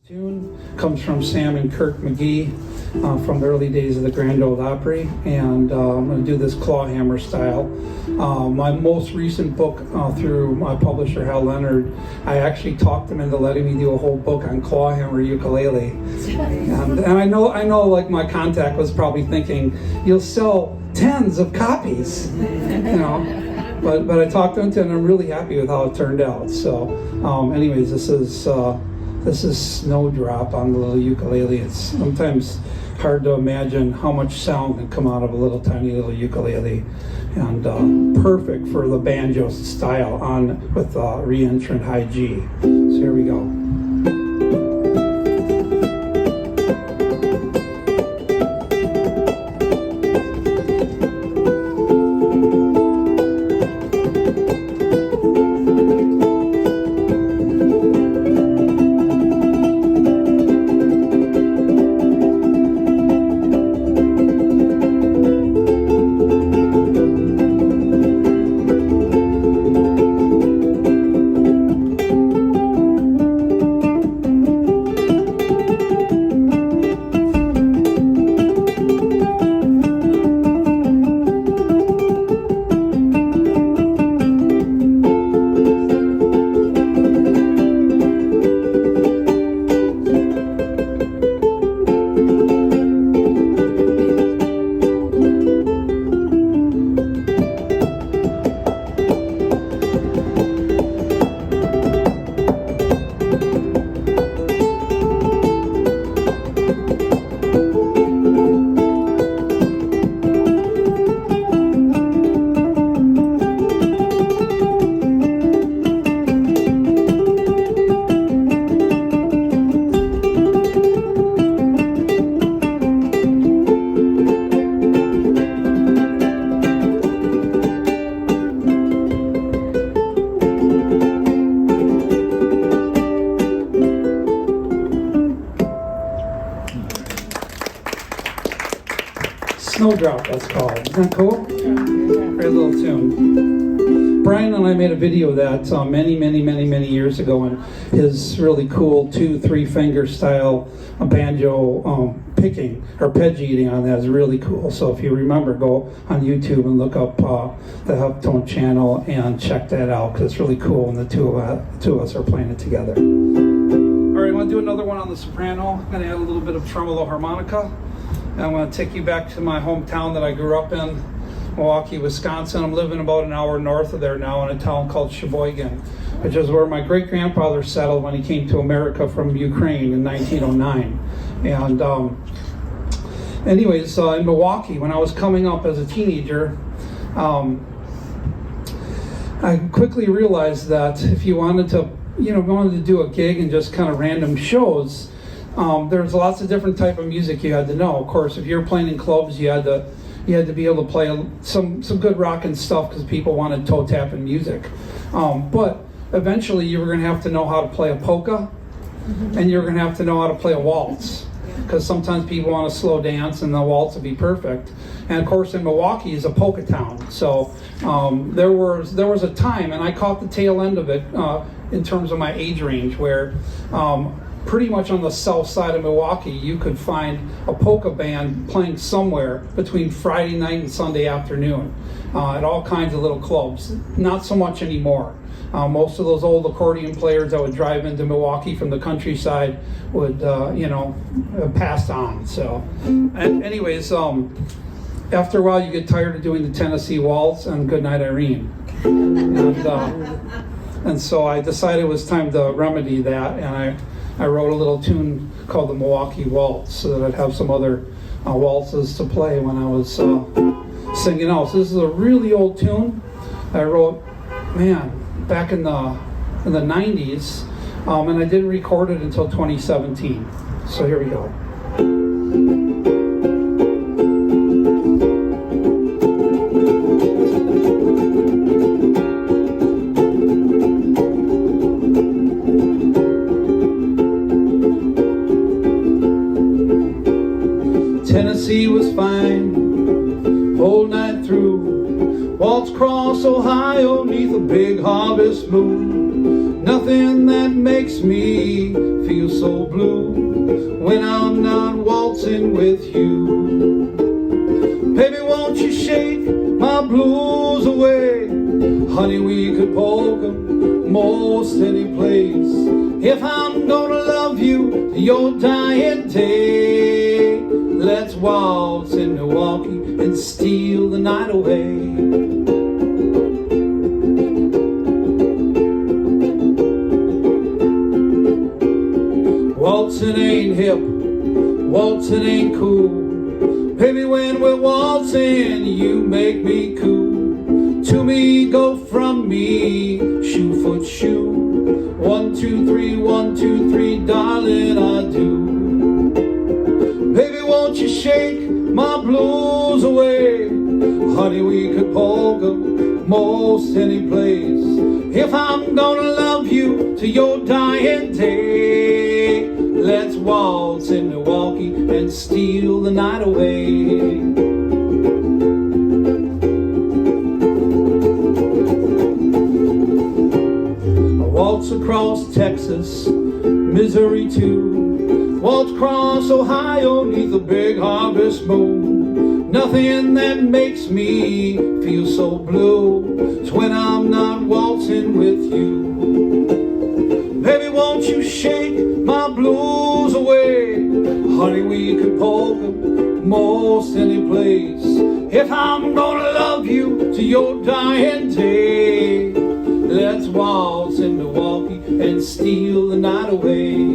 Tune comes from Sam and Kirk McGee from the early days of the Grand Ole Opry, and I'm going to do this clawhammer style. My most recent book through my publisher Hal Leonard, I actually talked him into letting me do a whole book on clawhammer ukulele. And I know, like my contact was probably thinking, you'll sell tens of copies, you know. But I talked to him, and I'm really happy with how it turned out. So, anyways, this is Snowdrop on the little ukulele. It's sometimes hard to imagine how much sound can come out of a little tiny little ukulele, and perfect for the banjo style on with re-entrant high G. So here we go. Snowdrop, that's called. Isn't that cool? Great little tune. Brian and I made a video of that many years ago, and his really cool 2-3 finger style banjo picking or pedgeeting on that is really cool. So if you remember, go on YouTube and look up the Helptone channel and check that out, because it's really cool when the two of us are playing it together. All right, I want to do another one on the soprano. I'm going to add a little bit of tremolo harmonica. And I'm going to take you back to my hometown that I grew up in, Milwaukee, Wisconsin. I'm living about an hour north of there now in a town called Sheboygan, which is where my great-grandfather settled when he came to America from Ukraine in 1909. And anyways, in Milwaukee, when I was coming up as a teenager, I quickly realized that if you wanted to do a gig and just kind of random shows, there's lots of different type of music you had to know. Of course, if you're playing in clubs, you had to be able to play some good rockin' stuff because people wanted toe tapping music. But eventually, you were going to have to know how to play a polka, and you're going to have to know how to play a waltz, because sometimes people want to slow dance, and the waltz would be perfect. And of course, in Milwaukee is a polka town, so there was a time, and I caught the tail end of it in terms of my age range, where pretty much on the south side of Milwaukee, you could find a polka band playing somewhere between Friday night and Sunday afternoon at all kinds of little clubs. Not so much anymore. Most of those old accordion players that would drive into Milwaukee from the countryside would, passed on. So, anyways, after a while, you get tired of doing the Tennessee Waltz and Goodnight Irene. And so I decided it was time to remedy that, and I wrote a little tune called the Milwaukee Waltz so that I'd have some other waltzes to play when I was singing out. So this is a really old tune I wrote, back in the 90s, and I didn't record it until 2017. So here we go. Tennessee was fine, whole night through. Waltz across Ohio neath a big harvest moon. Nothing that makes me feel so blue when I'm not waltzing with you. Baby, won't you shake my blues away? Honey, we could polka most any place. If I'm gonna love you to your dying day, let's waltz in Milwaukee and steal the night away. Waltzing ain't hip, waltzing ain't cool. Baby, when we're waltzing, you make me cool. To me, go from me, shoe foot shoe. 1, 2, 3, 1, 2, 3, darling, I do. Baby, won't you shake my blues away? Honey, we could polka most any place. If I'm gonna love you to your dying day, let's waltz in Milwaukee and steal the night away. Waltz across Texas, Missouri too. Waltz across Ohio neath a big harvest moon. Nothing that makes me feel so blue is when I'm not waltzing with you. Baby, won't you shake my blues away? Honey, we could polka most any place. If I'm gonna love you to your dying day, let's waltz in Milwaukee and steal the night away.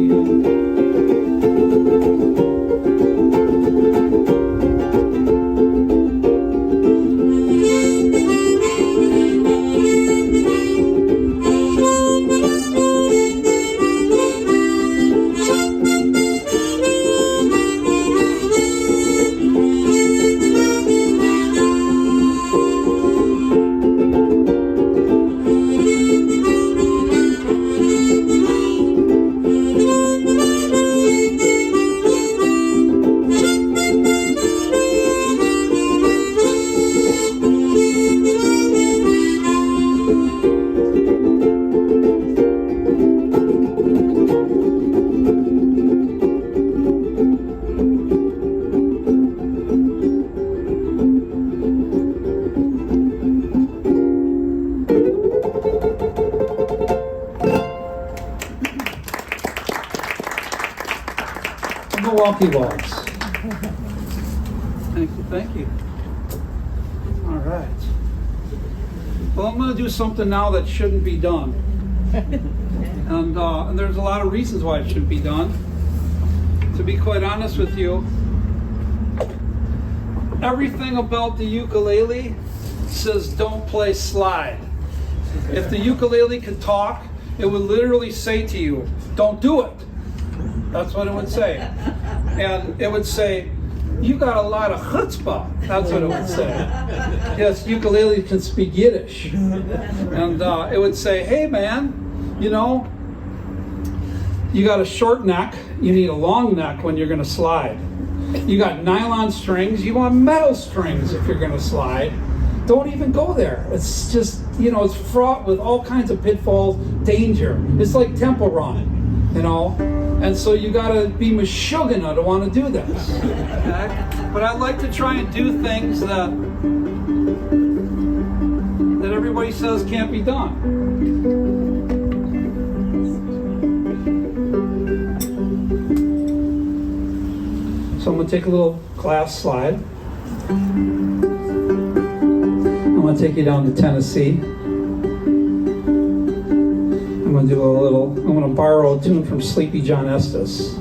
Milwaukee Waltz. Thank you, thank you. All right. Well, I'm going to do something now that shouldn't be done. And there's a lot of reasons why it shouldn't be done. To be quite honest with you, everything about the ukulele says don't play slide. If the ukulele could talk, it would literally say to you, don't do it. That's what it would say. And it would say, you got a lot of chutzpah. That's what it would say. Yes, ukulele can speak Yiddish. And it would say, hey man, you know, you got a short neck, you need a long neck when you're going to slide. You got nylon strings, you want metal strings if you're going to slide. Don't even go there. It's just, you know, it's fraught with all kinds of pitfalls, danger. It's like temple running, you know. And so you got to be meshugana to want to do this. Okay? But I like to try and do things that everybody says can't be done. So I'm going to take a little class slide. I'm going to take you down to Tennessee. I'm going to borrow a tune from Sleepy John Estes.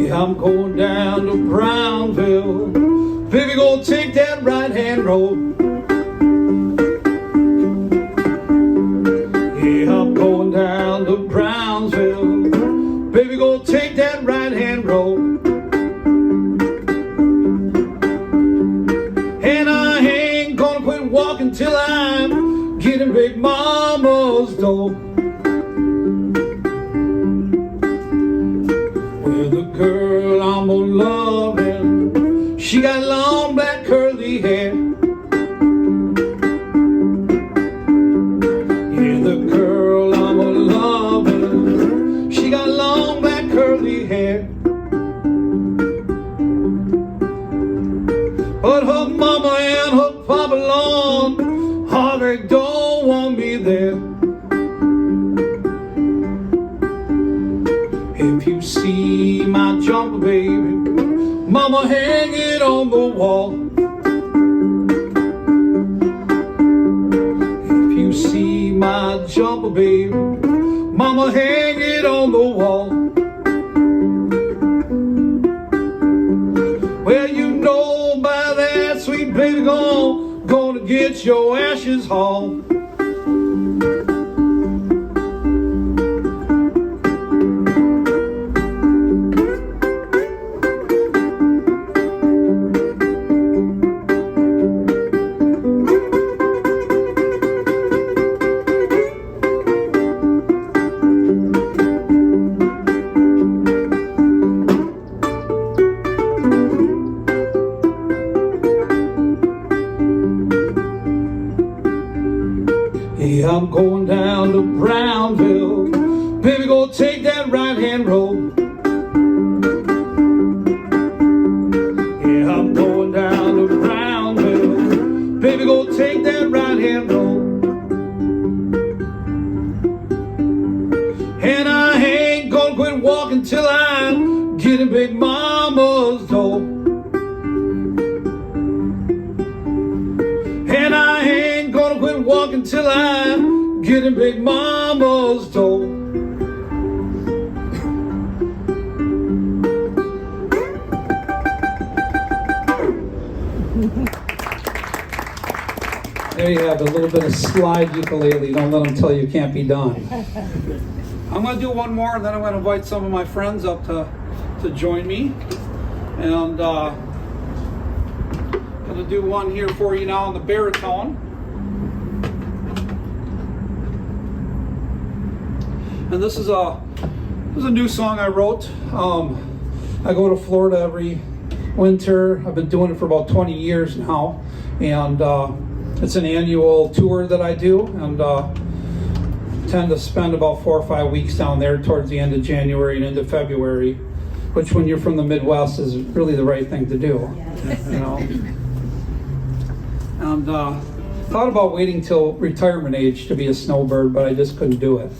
I'm going down to Brownville. Baby, gonna take that right-hand road. I'm getting Big Mama's dough. Well, the girl I'm a-loving, she got long black curly hair. Yeah, the girl I'm a-loving, she got long black curly hair. But her mama and her papa long, oh, they don't want me there. If you see my jumper, baby, mama hang it on the wall. If you see my jumper, baby, mama hang it on the wall. Well, you know by that, sweet baby, gonna get your ashes hauled. Yeah, I'm going down to Brownville, baby, go take that right-hand road. Yeah, I'm going down to Brownville, baby, go take that right-hand road. And I ain't gonna quit walking till I'm getting Big Mama's dough. And I ain't gonna quit walking till I'm getting Big Mama's dough. There you have it, a little bit of slide ukulele. Don't let them tell you it can't be done. I'm going to do one more, and then I'm going to invite some of my friends up to join me. And going to do one here for you now on the baritone. And this is a new song I wrote. I go to Florida every winter. I've been doing it for about 20 years now, and it's an annual tour that I do, and tend to spend about 4 or 5 weeks down there towards the end of January and into February, which when you're from the Midwest is really the right thing to do. Yes. You know. And thought about waiting till retirement age to be a snowbird, but I just couldn't do it.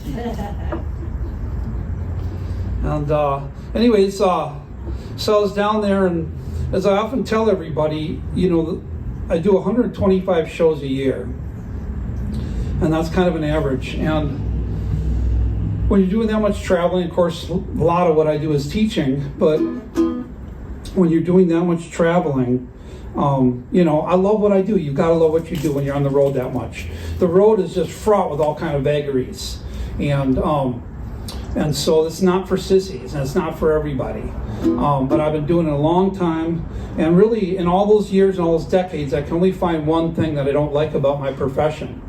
And anyways, so I was down there, and as I often tell everybody, you know, I do 125 shows a year, and that's kind of an average. And when you're doing that much traveling, of course, a lot of what I do is teaching, but when you're doing that much traveling, you know, I love what I do. You've got to love what you do when you're on the road that much. The road is just fraught with all kind of vagaries, and so it's not for sissies, and it's not for everybody. But I've been doing it a long time, and really in all those years and all those decades, I can only find one thing that I don't like about my profession.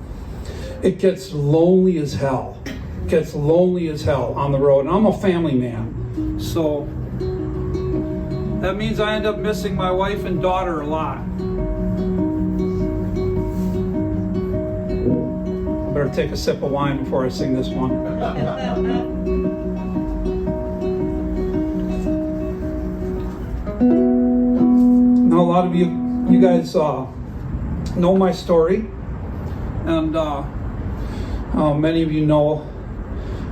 It gets lonely as hell. It gets lonely as hell on the road, and I'm a family man, so that means I end up missing my wife and daughter a lot. I better take a sip of wine before I sing this one. Now, a lot of you guys know my story, and many of you know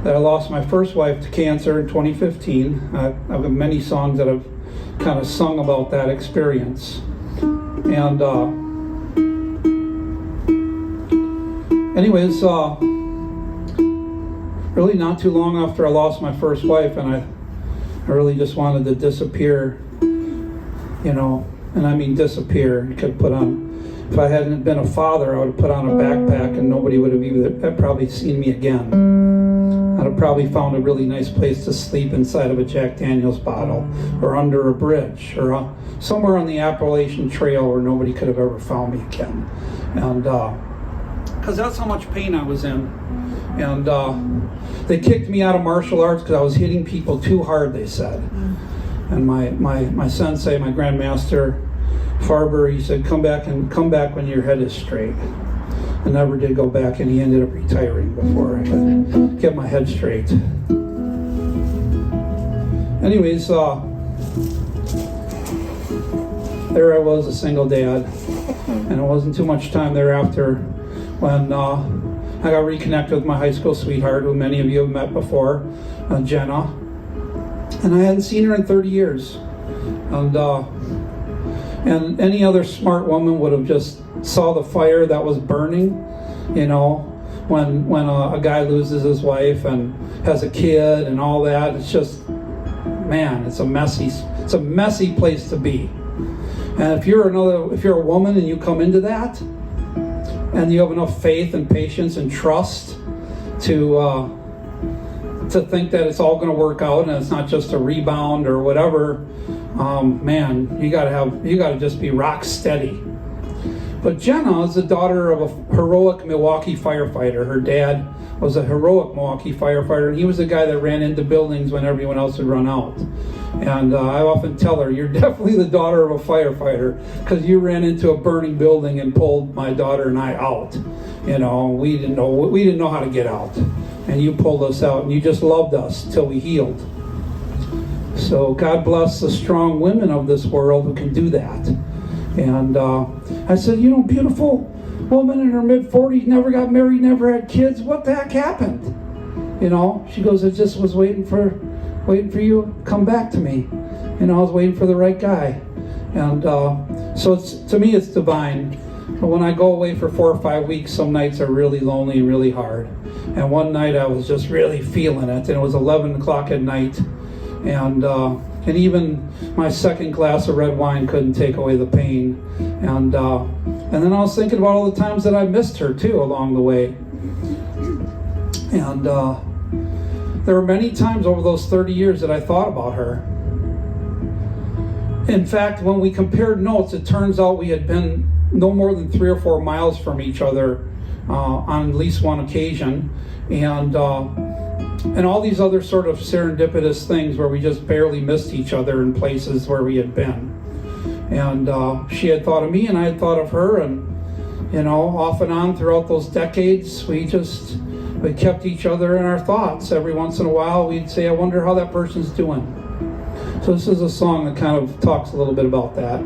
that I lost my first wife to cancer in 2015. I've got many songs that I've kind of sung about that experience. And anyways, really not too long after I lost my first wife, and I really just wanted to disappear, you know, and I mean disappear. Could put on, if I hadn't been a father, I would have put on a backpack and nobody would have even probably seen me again. I'd have probably found a really nice place to sleep inside of a Jack Daniels bottle, or under a bridge, or somewhere on the Appalachian Trail where nobody could have ever found me again. And because that's how much pain I was in. And they kicked me out of martial arts because I was hitting people too hard, they said. And my sensei, my grandmaster, Farber, he said, come back when your head is straight. I never did go back, and he ended up retiring before I could get my head straight. Anyways, there I was, a single dad, and it wasn't too much time thereafter when I got reconnected with my high school sweetheart, who many of you have met before, Jenna, and I hadn't seen her in 30 years. And any other smart woman would have just saw the fire that was burning, you know, when a guy loses his wife and has a kid and all that. It's just, man, it's a messy place to be. And if you're a woman and you come into that, and you have enough faith and patience and trust to think that it's all going to work out and it's not just a rebound or whatever, man, you gotta just be rock steady. But Jenna is the daughter of a heroic Milwaukee firefighter. Her dad was a heroic Milwaukee firefighter, and he was the guy that ran into buildings when everyone else would run out. And I often tell her, you're definitely the daughter of a firefighter, because you ran into a burning building and pulled my daughter and I out. You know, we didn't know how to get out, and you pulled us out, and you just loved us till we healed. So God bless the strong women of this world who can do that. And I said, you know, beautiful woman in her mid-40s, never got married, never had kids. What the heck happened? You know, she goes, I just was waiting for you to come back to me. You know, I was waiting for the right guy. And so to me, it's divine. But when I go away for 4 or 5 weeks, some nights are really lonely and really hard. And one night I was just really feeling it, and it was 11 o'clock at night. And even my second glass of red wine couldn't take away the pain. And then I was thinking about all the times that I missed her too along the way. And there were many times over those 30 years that I thought about her. In fact, when we compared notes, it turns out we had been no more than 3 or 4 miles from each other on at least one occasion. And all these other sort of serendipitous things where we just barely missed each other in places where we had been. And she had thought of me and I had thought of her, and you know, off and on throughout those decades, we kept each other in our thoughts. Every once in a while we'd say, I wonder how that person's doing. So this is a song that kind of talks a little bit about that.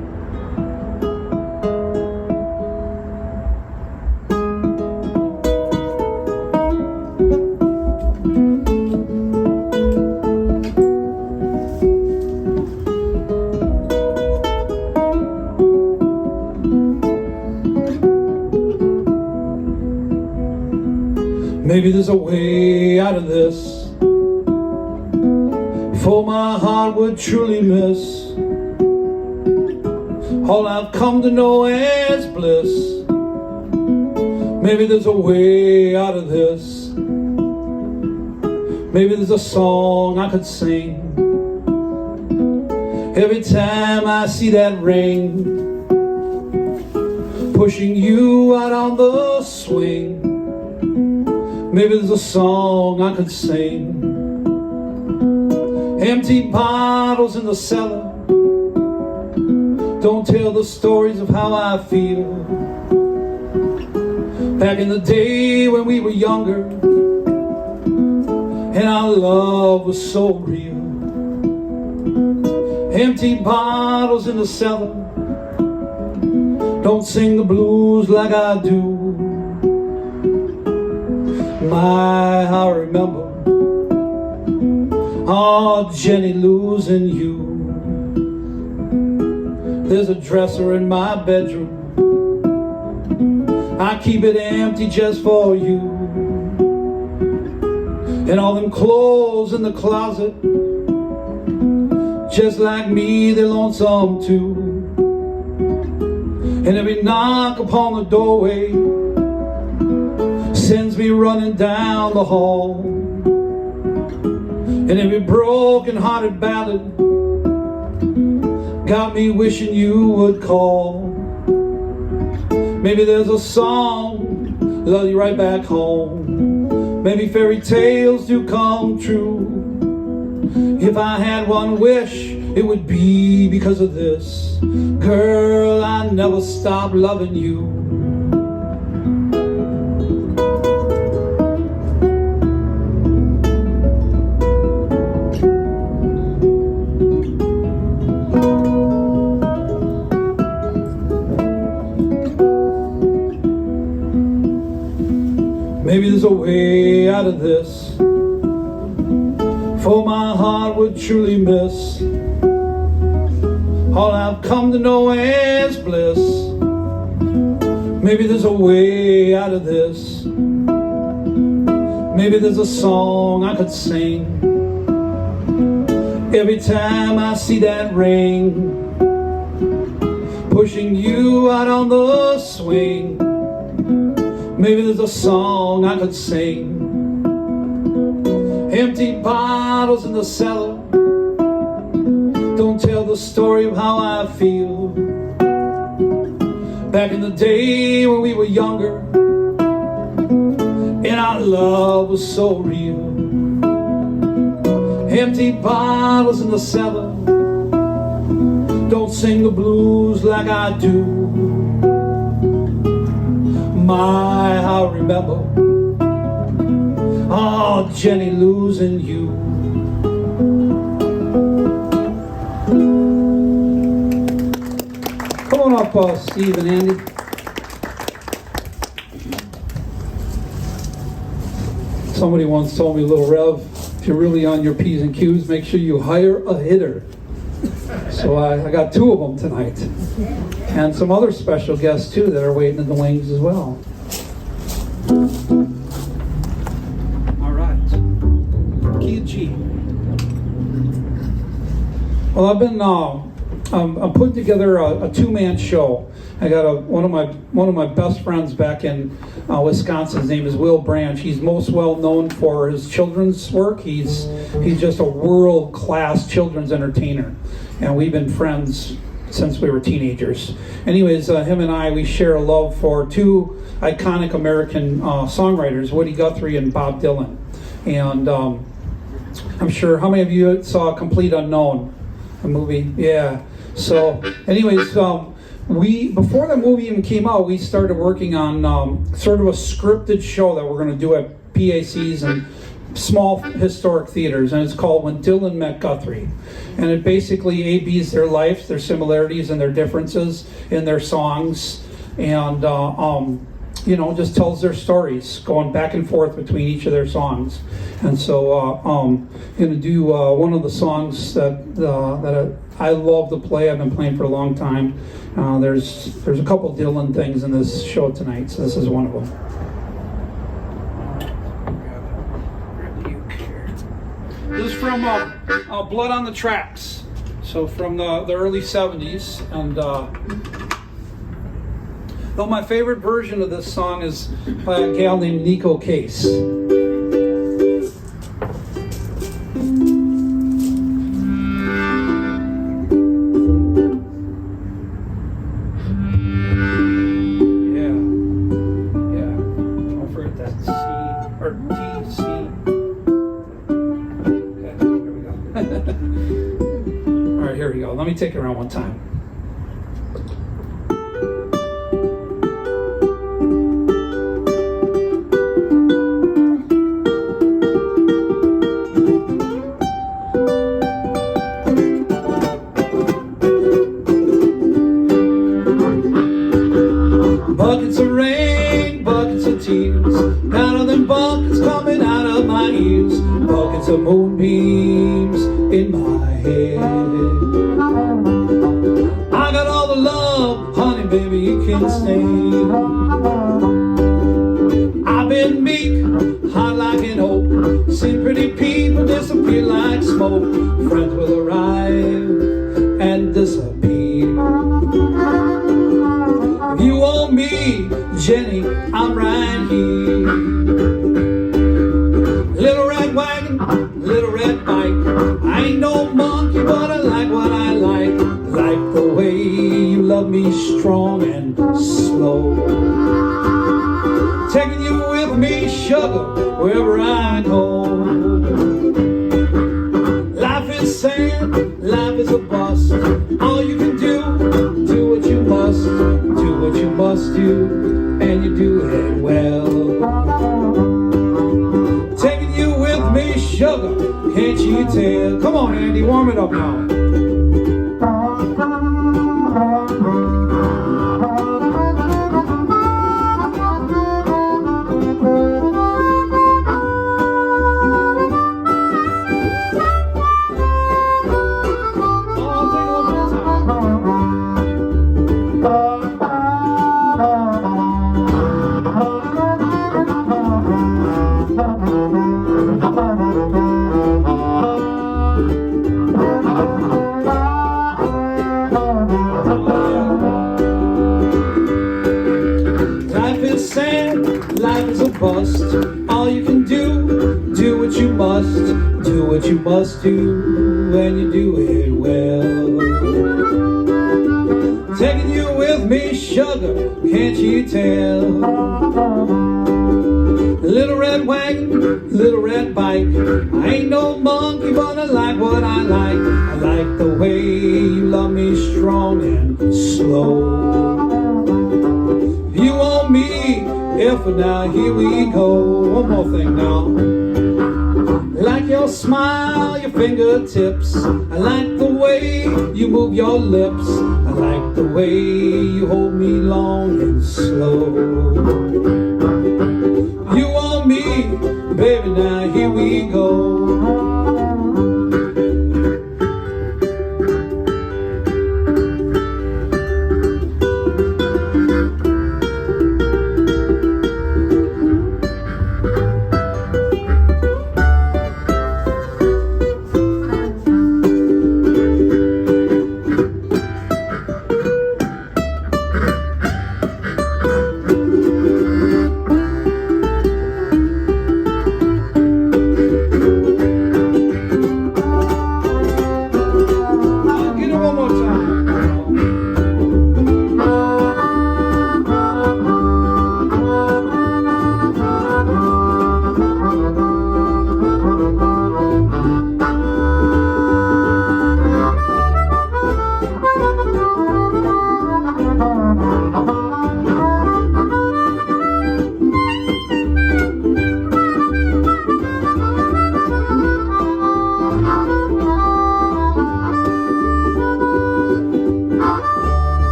Maybe there's a way out of this, for my heart would truly miss all I've come to know as bliss. Maybe there's a way out of this. Maybe there's a song I could sing every time I see that ring, pushing you out on the swing. Maybe there's a song I could sing. Empty bottles in the cellar don't tell the stories of how I feel. Back in the day when we were younger and our love was so real. Empty bottles in the cellar don't sing the blues like I do. My, how I remember, oh, Jenny, losing you. There's a dresser in my bedroom, I keep it empty just for you. And all them clothes in the closet, just like me, they're lonesome too. And every knock upon the doorway sends me running down the hall. And every broken-hearted ballad got me wishing you would call. Maybe there's a song love you right back home. Maybe fairy tales do come true. If I had one wish, it would be because of this. Girl, I never stop loving you. Maybe there's a way out of this, for my heart would truly miss all I've come to know as bliss. Maybe there's a way out of this. Maybe there's a song I could sing every time I see that ring, pushing you out on the swing. Maybe there's a song I could sing. Empty bottles in the cellar don't tell the story of how I feel. Back in the day when we were younger and our love was so real. Empty bottles in the cellar don't sing the blues like I do. My, how I remember, oh, Jenny, losing you. Come on up, Steve and Andy. Somebody once told me, Lil Rev, if you're really on your P's and Q's, make sure you hire a hitter. So I got two of them tonight. And some other special guests, too, that are waiting in the wings as well. All right. Key of G. Well, I've been I'm putting together a two-man show. I got one of my best friends back in Wisconsin. His name is Will Branch. He's most well known for his children's work. He's just a world-class children's entertainer, and we've been friends since we were teenagers. Anyways, him and I, we share a love for two iconic American songwriters, Woody Guthrie and Bob Dylan. And I'm sure, how many of you saw Complete Unknown, a movie? Yeah. So, anyways, before the movie even came out, we started working on sort of a scripted show that we're going to do at PACs and small historic theaters, and it's called When Dylan Met Guthrie. And it basically ABs their lives, their similarities and their differences in their songs, and just tells their stories, going back and forth between each of their songs. And so I'm going to do one of the songs that I love to play. I've been playing for a long time. There's a couple Dylan things in this show tonight, so this is one of them. This is from Blood on the Tracks, so from the early 70s. And though my favorite version of this song is by a gal named Nico Case. Let me take it around one time. Buckets of rain, buckets of tears, out of them buckets coming out of my ears, buckets of moonbeams in my head. I got all the love, honey, baby, you can't stand. I've been meek, hot like an oak, seen pretty people disappear like smoke. Friends will arrive and disappear. If you want me, Jenny, I'm right here. Little red wagon, little red bike, I ain't no monkey, but I like what I like. Like the way you love me strong and slow. Taking with me, sugar, wherever I go. Life is sad, life is a bust. All you can do what you must, do what you must do, and you do it well. Taking you with me, sugar, can't you tell? Come on, Andy, warm it up now. Life is a bust. All you can do what you must, do what you must do, and you do it well. Taking you with me, sugar, can't you tell? Little red wagon, little red bike. I ain't no monkey, but I like what I like. I like the way you love me strong and slow. You want me, if now, here we go. One more thing now. Like your smile, your fingertips. I like the way you move your lips. I like the way you hold me long and slow. You want me, baby, now here we go.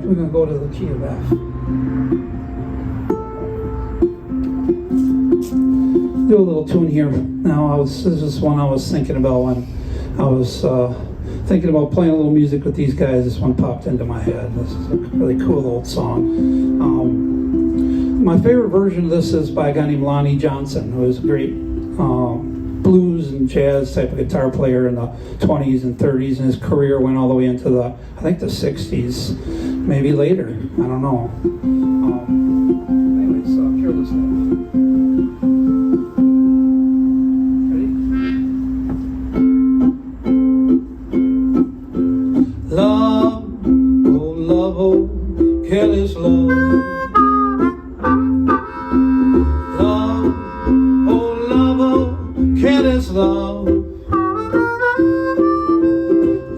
We're going to go to the key of F. Do a little tune here. Now, this is one I was thinking about when I was thinking about playing a little music with these guys. This one popped into my head. This is a really cool old song. My favorite version of this is by a guy named Lonnie Johnson, who is a great blues and jazz type of guitar player in the 20s and 30s, and his career went all the way into the, I think, the 60s, maybe later. I don't know. Anyways, here, listen. Ready? Love, oh, careless love. Careless love,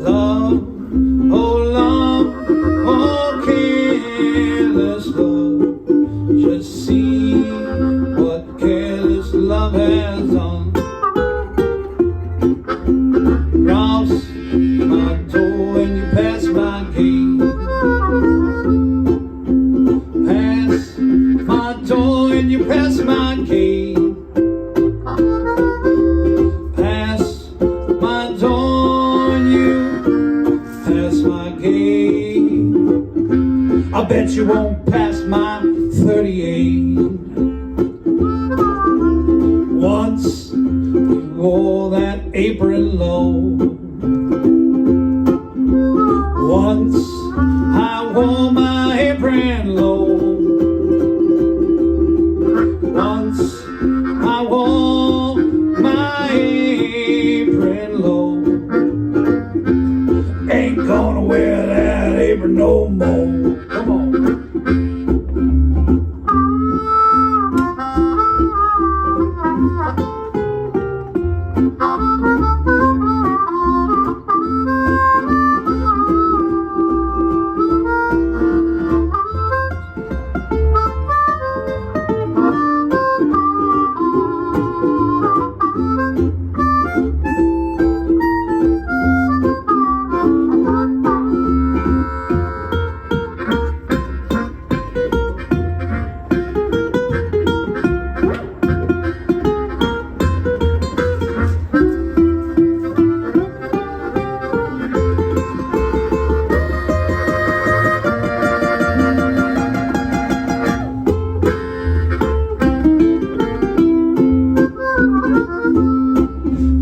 love, oh love, oh careless love. Just see what careless love has done. Cross my door and you pass gate. I bet you won't pass my 38. Once you wore that apron low. Once I wore my apron low. Once I wore my apron low. Ain't gonna wear that apron no more. Come on.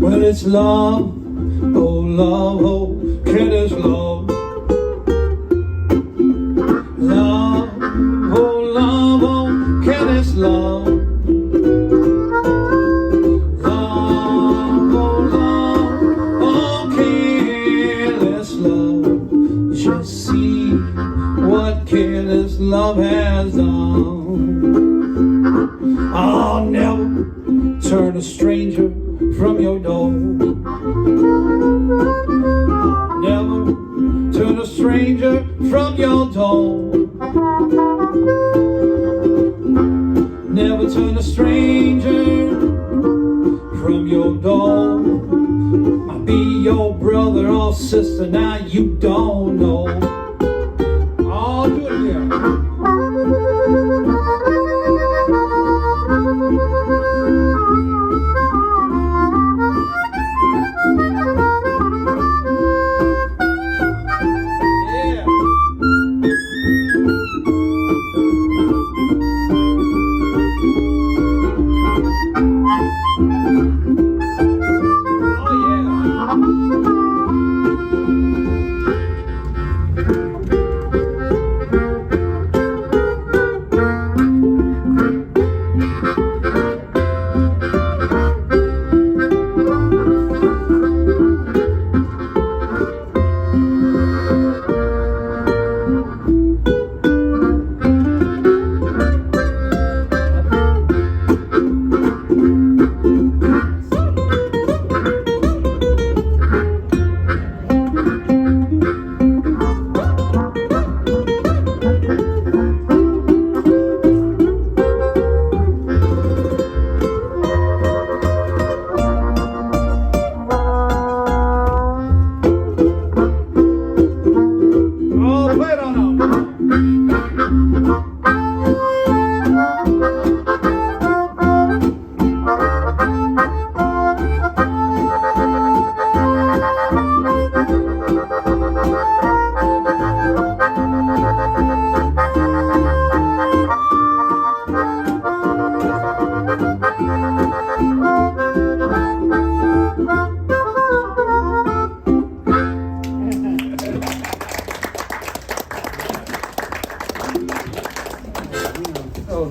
Well, it's love, oh, kid is love. Love, oh, kid is love. Love, oh, careless love. Just see what careless love has done. I'll never turn a stranger from your door. Never turn a stranger from your door. Never turn a stranger from your door. Might be your brother or sister, now you don't know. I'll do it again.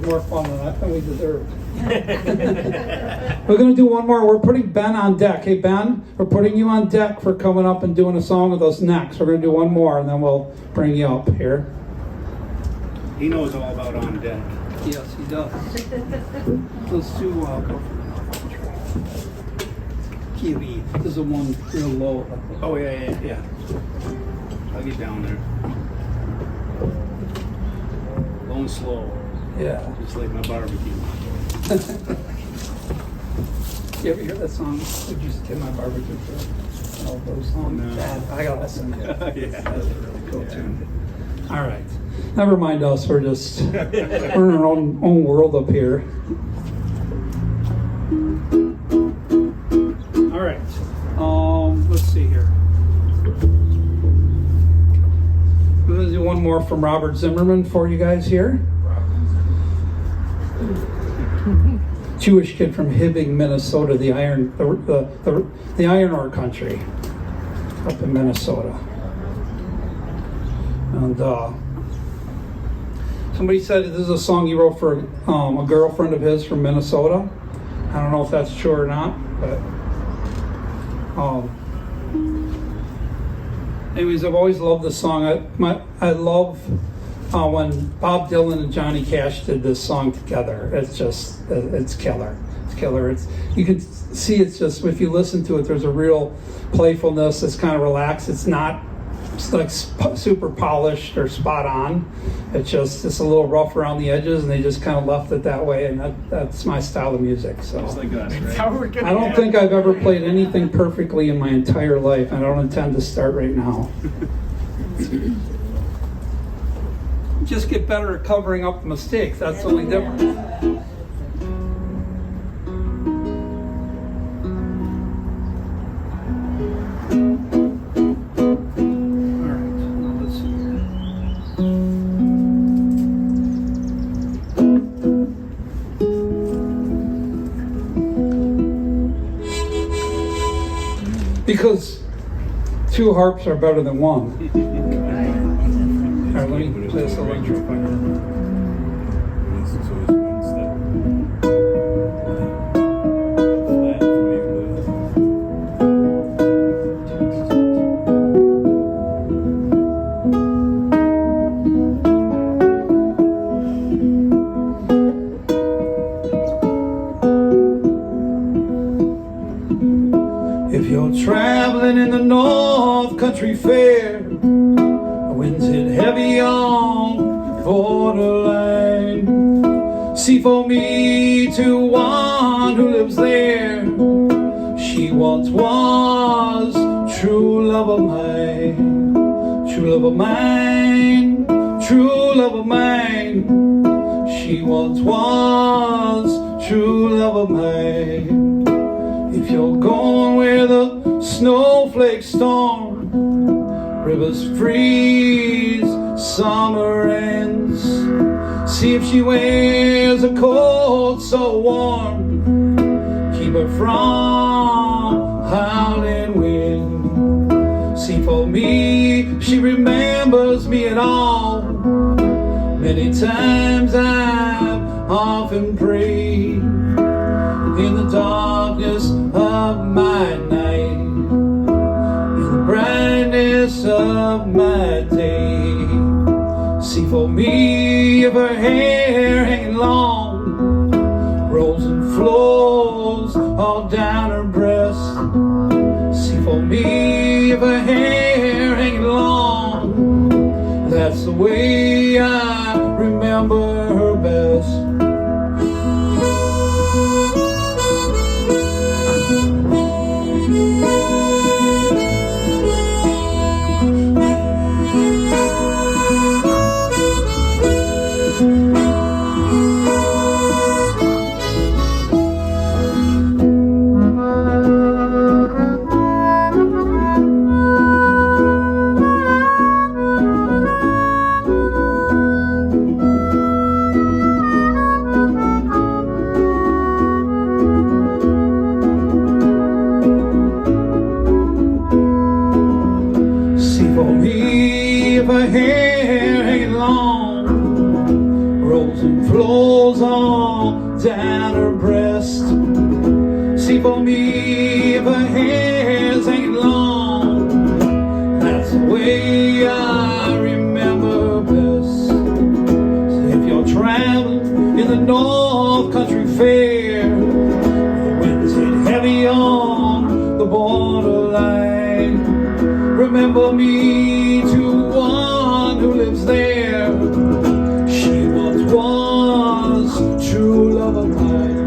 More fun than we deserved. We're going to do one more. We're putting Ben on deck. Hey, Ben, we're putting you on deck for coming up and doing a song with us next. We're going to do one more, and then we'll bring you up here. He knows all about on deck. Yes, he does. Those two go for Kiwi. This is the one real low. Oh, yeah. I'll get down there. Low and slow. Yeah. Just like my barbecue. You ever hear that song? Would you get my barbecue for all those songs? No. I gotta listen to it. Yeah. That's a really cool tune. All right. Never mind us. We're just we're in our own world up here. All right. Let's see here. one more from Robert Zimmerman for you guys here. Jewish kid from Hibbing, Minnesota, the iron ore country up in Minnesota. And somebody said this is a song he wrote for a girlfriend of his from Minnesota. I don't know if that's true or not, but anyways, I've always loved this song. I love when Bob Dylan and Johnny Cash did this song together. It's killer. It's killer. You can see it's just, if you listen to it, there's a real playfulness. It's kind of relaxed. It's like super polished or spot on. It's a little rough around the edges, and they just kind of left it that way, and that's my style of music. So Just like us, right? I don't think I've ever played anything perfectly in my entire life. I don't intend to start right now. Just get better at covering up mistakes. That's the only difference. All right, now let's see here. Because two harps are better than one. All right, let me play this electro. If you're traveling in the North Country Fair, the winds hit heavy on the borderline. See for me to one who lives there. She once was true love of mine, true love of mine, true love of mine. She once was true love of mine. If you're going where the snowflakes storm, rivers freeze, summer ends, see if she wears a coat so warm, keep her from howling wind. See for me, she remembers me at all. Many times I've often prayed in the darkness of my night, in the brightness of my day. See for me if her hair hanging long, rolls and flows all down her breast. See for me if her hair hanging long, that's the way I remember her best. For me, if her hair hanging long, rolls and flows all down her breast. See for me, if her hair's hanging long, that's the way I remember best. So if you're traveling in the North Country Fair, the winds hit heavy on the borderline, remember me to one who lives there. She once was true love of mine.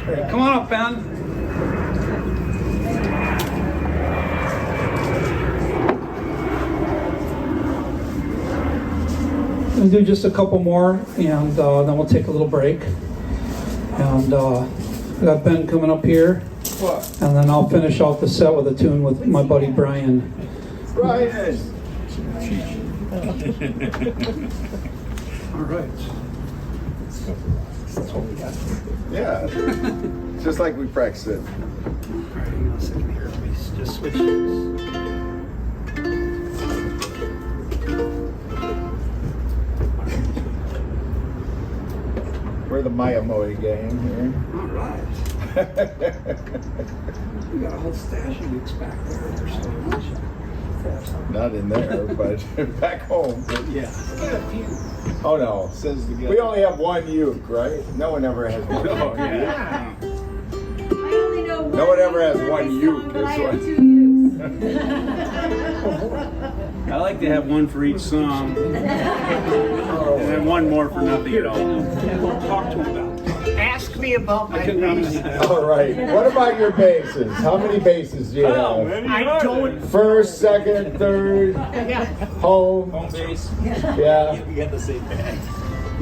Come on up, Ben. We'll do just a couple more, and then we'll take a little break. And we got Ben coming up here, and then I'll finish out the set with a tune with my buddy Brian. Brian! All right. That's what we got. Yeah. Just like we practiced it. All right, hang on a second here. Let me just switch these. We're the Miyamoto gang here. All right. We got a whole stash of weeks back there. There's so much. Not in there, but back home. Yeah. Oh no. Says the guy. We only have one uke, right? No one ever has one. Oh, yeah. I only know one. No one ever has uke one song, uke, but I that's have why. 2 ukes. I like to have one for each song, and then one more for nothing at all. We'll talk to him about it. Ask me about my promise bass. you that. All right. What about your basses? How many basses do you have? I don't. First, second, third, home. Home base. Yeah. We got the same bag.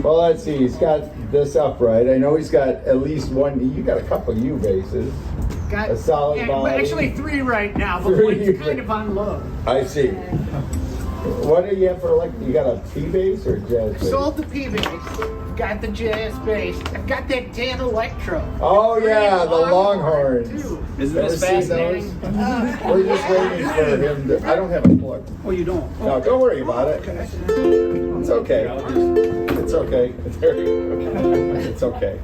Well, let's see. He's got this upright. I know he's got at least one. You got a couple U basses. Got A solid body. Actually 3 right now, but 3. one's kind of on low. I see. What do you have for you got a P bass or jazz bass? Sold the P bass. Got the jazz bass. I've got that Dan Electro. Oh yeah, the Longhorns. Too. Isn't Ever this seen fascinating? those? We're just waiting for him to. I don't have a plug. Oh, you don't? No, don't worry about it. It's okay. It's okay. It's okay.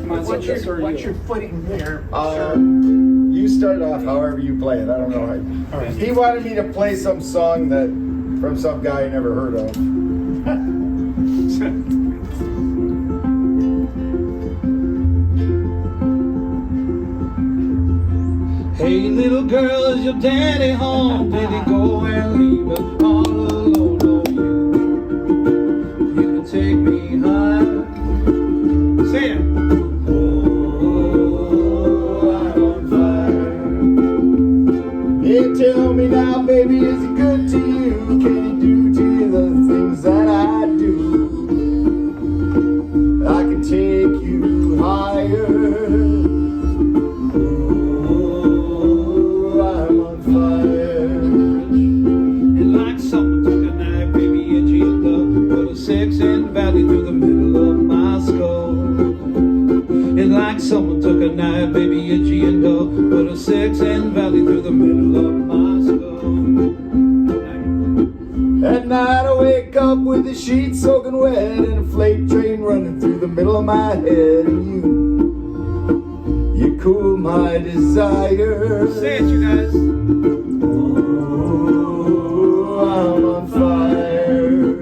Mine's like this or What's you? your footing there, sir? You start off however you play it. I don't know how. He wanted me to play some song that from some guy I never heard of. Hey, little girl, is your daddy home? Did he go and leave us all alone? Oh, you can take me high. Say it. Oh, I'm on fire. Yeah, tell me now, baby, is he good to you? Can he do to you the things that I do? I can take you higher. Oh, I'm on fire. And like someone took a knife, baby, and she hit the put a 6-inch valley through the middle of my skull. And like someone took a knife, baby, and she hit the put a 6-inch valley through the middle of my skull. At night I wake up with the sheets soaking wet and a freight train running through the middle of my head. And you cool my desire. Say it, you guys. Oh, I'm on fire.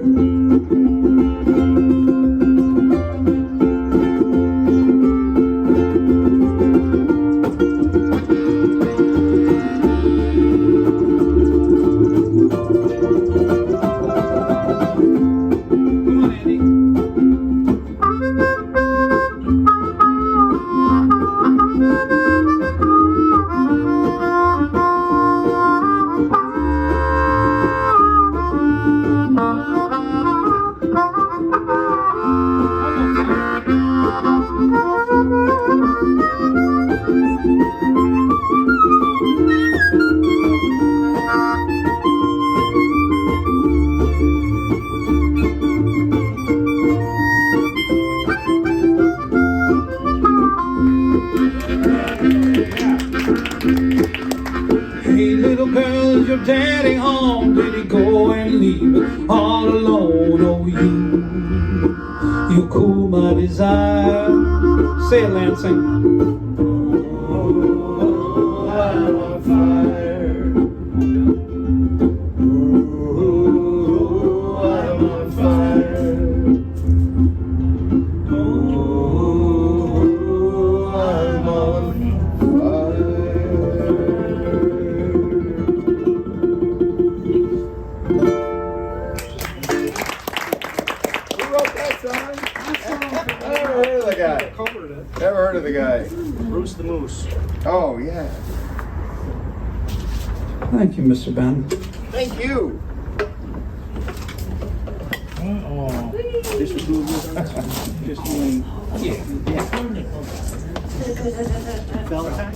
Come on, Andy. Hey, little girl, is your daddy home? Did he go and leave us all alone? Oh, you cool my desire. Say it, Lansing. Oh, I'm on fire. Oh, I'm on fire. Oh, I'm on fire. Who wrote that song? Hey, look guy? Covered it. Never heard of the guy. Bruce the Moose. Oh, yeah. Thank you, Mr. Ben. Thank you. This was just doing. Valentine.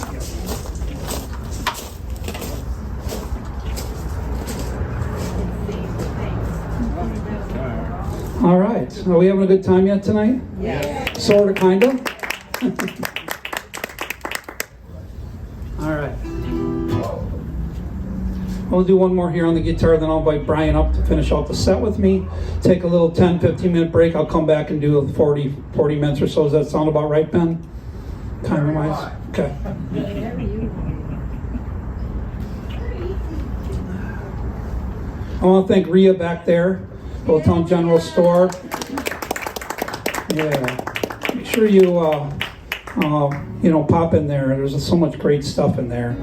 All right. Are we having a good time yet tonight? Yeah. Sort of, kind of. All right. We'll do one more here on the guitar, then I'll invite Brian up to finish out the set with me. Take a little 10, 15-minute break. I'll come back and do a 40 minutes or so. Does that sound about right, Ben? Time-wise? Okay. I want to thank Rhea back there, Old Town General Store. Yeah. Make sure you, pop in there. There's so much great stuff in there.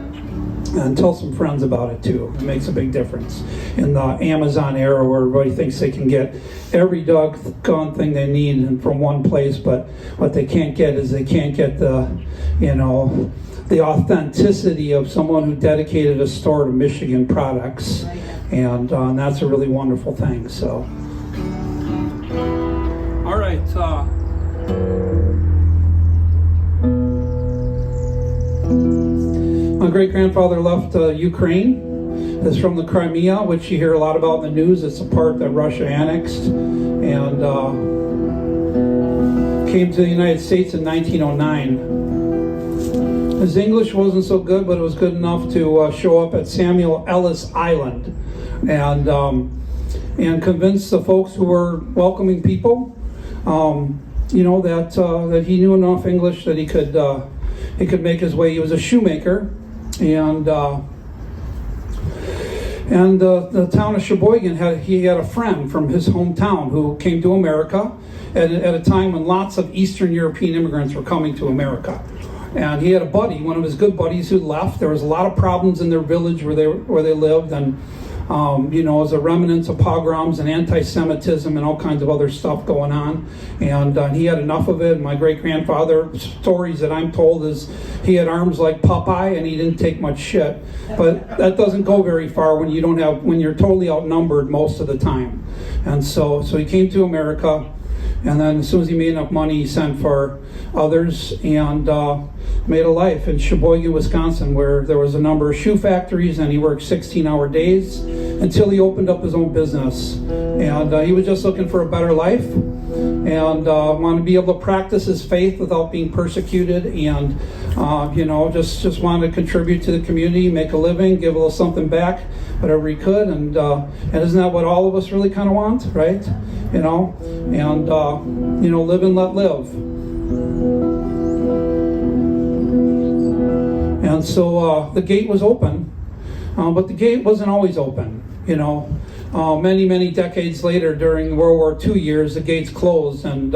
And tell some friends about it too. It makes a big difference in the Amazon era where everybody thinks they can get every doggone thing they need and from one place, but what they can't get is they can't get the authenticity of someone who dedicated a store to Michigan products, and that's a really wonderful thing. So, all right. My great-grandfather left Ukraine. Is from the Crimea, which you hear a lot about in the news. It's a part that Russia annexed, and came to the United States in 1909. His English wasn't so good, but it was good enough to show up at Samuel Ellis Island and convince the folks who were welcoming people, that he knew enough English that he could make his way. He was a shoemaker, and the town of Sheboygan had a friend from his hometown who came to America at a time when lots of Eastern European immigrants were coming to America. And he had a buddy, one of his good buddies, who left. There was a lot of problems in their village where they lived, and as a remnants of pogroms and anti-Semitism and all kinds of other stuff going on. And he had enough of it. My great-grandfather, stories that I'm told, is he had arms like Popeye and he didn't take much shit. But that doesn't go very far when you're totally outnumbered most of the time. And so he came to America, and then as soon as he made enough money, he sent for others and made a life in Sheboygan, Wisconsin, where there was a number of shoe factories, and he worked 16-hour days until he opened up his own business. And he was just looking for a better life and wanted to be able to practice his faith without being persecuted, and just wanted to contribute to the community, make a living, give a little something back, whatever he could. And isn't that what all of us really kind of want, right? Live and let live. And so the gate was open, but the gate wasn't always open. Many, many decades later, during World War II years, the gates closed, and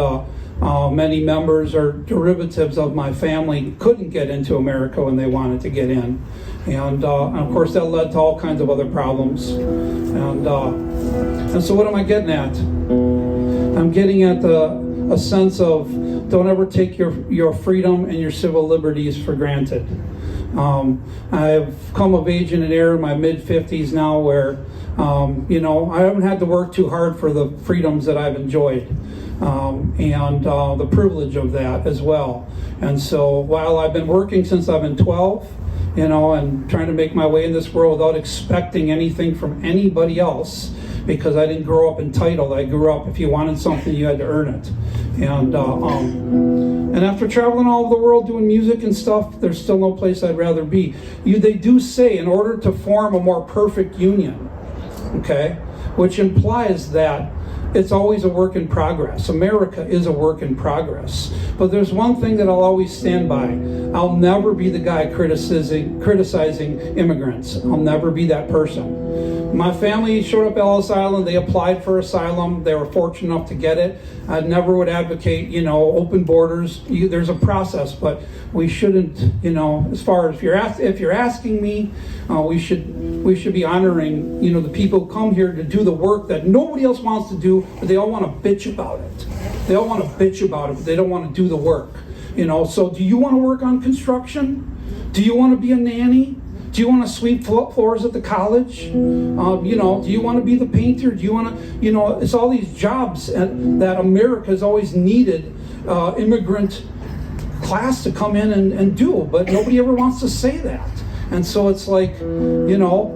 many members or derivatives of my family couldn't get into America when they wanted to get in. And of course, that led to all kinds of other problems. And so what am I getting at? I'm getting at a sense of don't ever take your freedom and your civil liberties for granted. I've come of age in an era in my mid-50s now where, I haven't had to work too hard for the freedoms that I've enjoyed, and the privilege of that as well. And so while I've been working since I've been 12, and trying to make my way in this world without expecting anything from anybody else, because I didn't grow up entitled. I grew up, if you wanted something, you had to earn it. And after traveling all over the world doing music and stuff, there's still no place I'd rather be. They do say in order to form a more perfect union, okay, which implies that it's always a work in progress. America is a work in progress. But there's one thing that I'll always stand by. I'll never be the guy criticizing immigrants. I'll never be that person. My family showed up at Ellis Island. They applied for asylum. They were fortunate enough to get it. I never would advocate, open borders. There's a process, but we shouldn't, as far as if you're asking me, we should be honoring, the people who come here to do the work that nobody else wants to do, but they all want to bitch about it. They all want to bitch about it, but they don't want to do the work. You know, so do you want to work on construction? Do you want to be a nanny? Do you want to sweep floors at the college? You know, do you want to be the painter? Do you want to, you know, it's all these jobs that America's always needed immigrant class to come in and do, but nobody ever wants to say that. And so it's like, you know,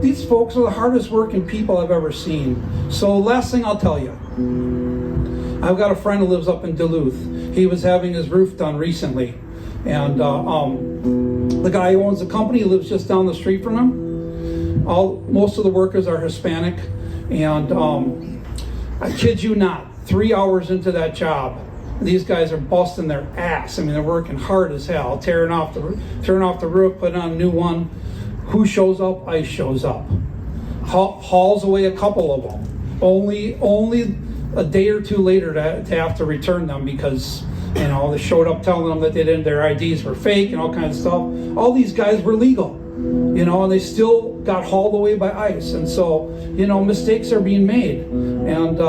these folks are the hardest working people I've ever seen. So last thing I'll tell you, I've got a friend who lives up in Duluth. He was having his roof done recently, and the guy who owns the company lives just down the street from him. Most of the workers are Hispanic, and I kid you not, 3 hours into that job, these guys are busting their ass. I mean, they're working hard as hell, tearing off the roof, putting on a new one. Who shows up? ICE shows up, hauls away a couple of them. Only a day or two later to have to return them because, you know, they showed up telling them that their IDs were fake and all kinds of stuff. All these guys were legal, you know, and they still got hauled away by ICE. And so, you know, mistakes are being made, and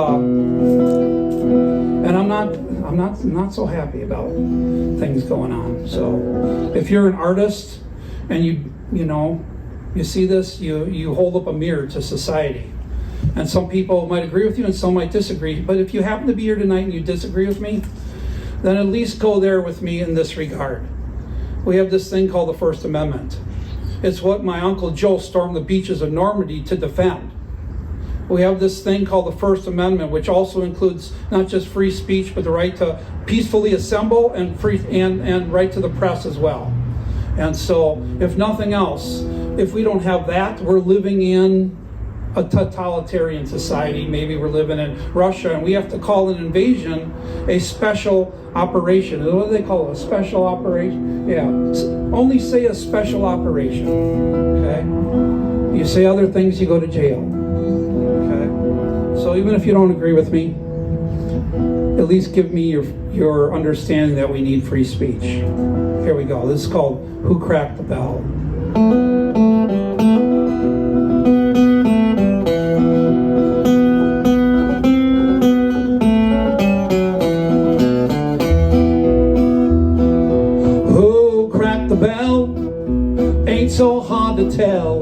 I'm not so happy about things going on. So, if you're an artist and you know, you see this, you hold up a mirror to society. And some people might agree with you and some might disagree. But if you happen to be here tonight and you disagree with me, then at least go there with me in this regard. We have this thing called the First Amendment. It's what my Uncle Joe stormed the beaches of Normandy to defend. We have this thing called the First Amendment, which also includes not just free speech, but the right to peacefully assemble and right to the press as well. And so, if nothing else, if we don't have that, we're living in a totalitarian society. Maybe we're living in Russia, and we have to call an invasion a special operation. What do they call it? A special operation? Yeah. Only say a special operation. Okay? You say other things, you go to jail. Okay? So even if you don't agree with me, at least give me your understanding that we need free speech. Here we go. This is called Who Cracked the Bell? Who cracked the bell? Ain't so hard to tell.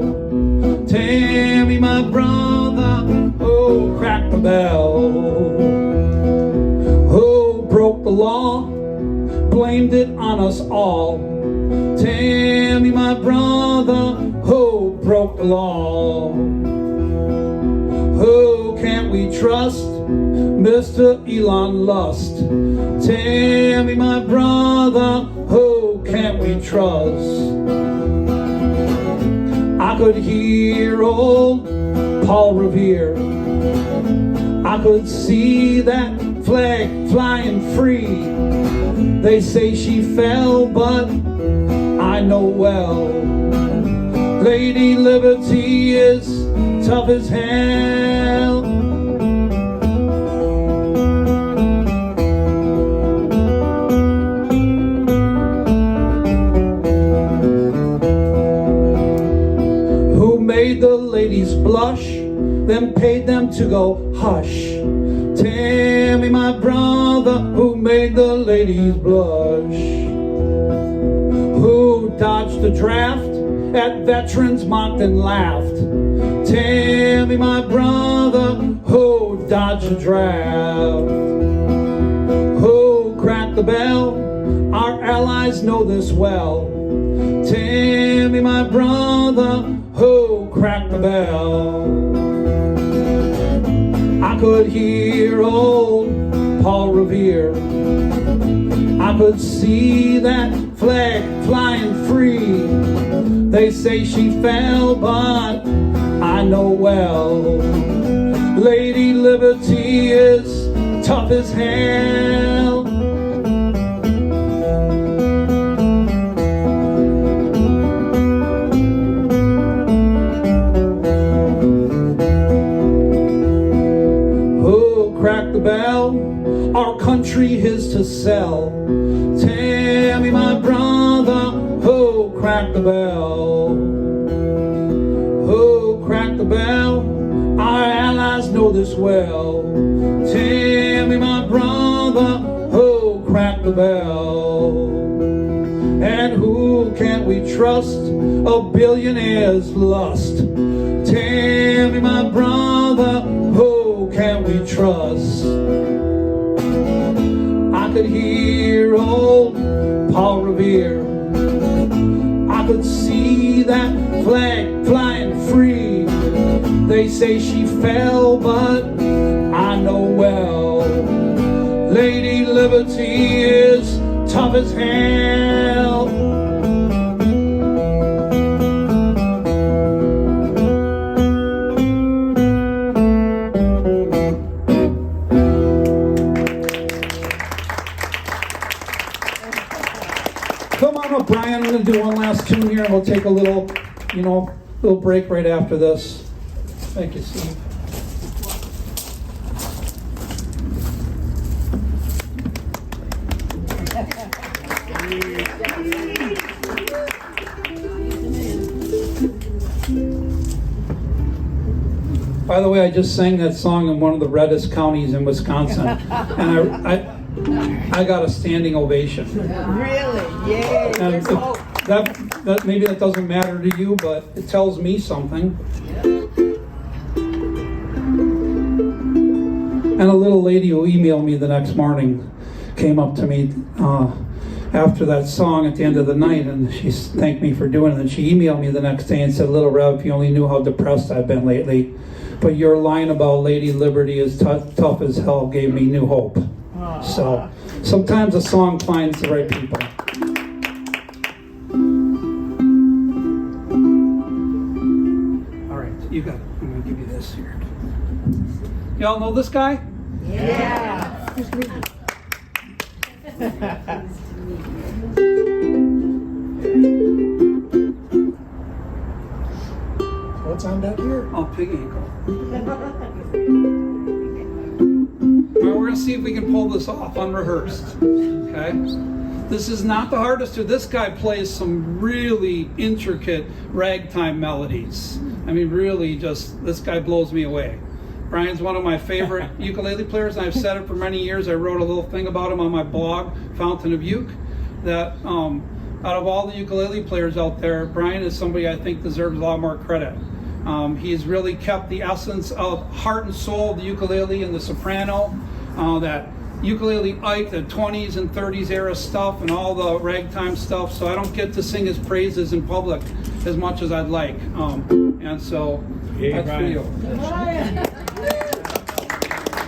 Tammy, my brother, who cracked the bell? Who broke the law? Blamed it on us all. Tammy, my brother, who broke the law? Who can't we trust? Mr. Elon Lust. Tammy, my brother, who can't we trust? I could hear old Paul Revere. I could see that flag flying free. They say she fell, but I know well, Lady Liberty is tough as hell. Who made the ladies blush, then paid them to go hush? Tammy, my brother, who made the ladies blush? Who dodged the draft at veterans mocked and laughed? Tammy, my brother, who dodged the draft? Who cracked the bell? Our allies know this well. Tammy, my brother, who cracked the bell? I could hear old Paul Revere. I could see that flag flying free. They say she fell, but I know well, Lady Liberty is tough as hell. Crack the bell, our country is to sell. Tammy, my brother, who cracked the bell? Who cracked the bell? Our allies know this well. Tell me, my brother, who cracked the bell? And who can't we trust? A billionaire's lust. Tell me, my brother, who can we trust? I could hear old Paul Revere. I could see that flag flying free. They say she fell, but I know well, Lady Liberty is tough as hell. Come on up, Brian. I'm going to do one last tune here, and we'll take a little break right after this. Thank you, Steve. By the way, I just sang that song in one of the reddest counties in Wisconsin, and I got a standing ovation. Really? Yay! And There's hope. that maybe that doesn't matter to you, but it tells me something. And a little lady who emailed me the next morning came up to me after that song at the end of the night, and she thanked me for doing it. And she emailed me the next day and said, "Lil Rev, if you only knew how depressed I've been lately, but your line about Lady Liberty is tough as hell gave me new hope." So sometimes a song finds the right people. All right, you got it. I'm going to give you this here. Y'all know this guy? Yeah. What's on deck here? Oh, pig ankle. All right, we're going to see if we can pull this off unrehearsed. Okay? This is not the hardest. This guy plays some really intricate ragtime melodies. I mean, really, just this guy blows me away. Brian's one of my favorite ukulele players, and I've said it for many years. I wrote a little thing about him on my blog, Fountain of Uke, that out of all the ukulele players out there, Brian is somebody I think deserves a lot more credit. He's really kept the essence of heart and soul of the ukulele and the soprano, that ukulele Ike, the 20s and 30s era stuff, and all the ragtime stuff. So I don't get to sing his praises in public as much as I'd like. And so that's for you.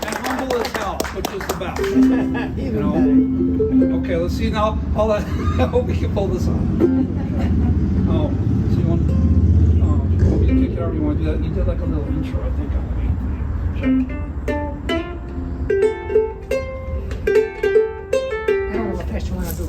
And humble as hell, which is the best. Okay, let's see now. I hope we can pull this off. Oh, so you want me to kick it out, or you want to do that? You did like a little intro, I think, on the main thing. Sure. I don't know what else you want to do.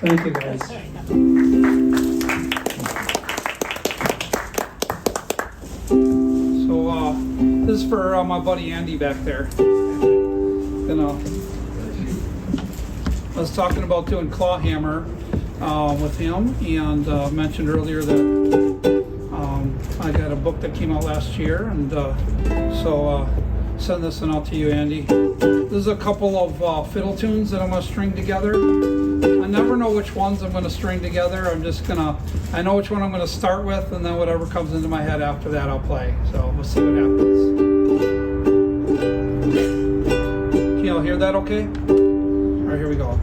Thank you, guys. So this is for my buddy Andy back there. I was talking about doing claw hammer with him, and mentioned earlier that I got a book that came out last year, and so send this one out to you, Andy. This is a couple of fiddle tunes that I'm going to string together. I never know which ones I'm going to string together. I know which one I'm going to start with, and then whatever comes into my head after that I'll play. So we'll see what happens. Can y'all hear that okay? All right, here we go.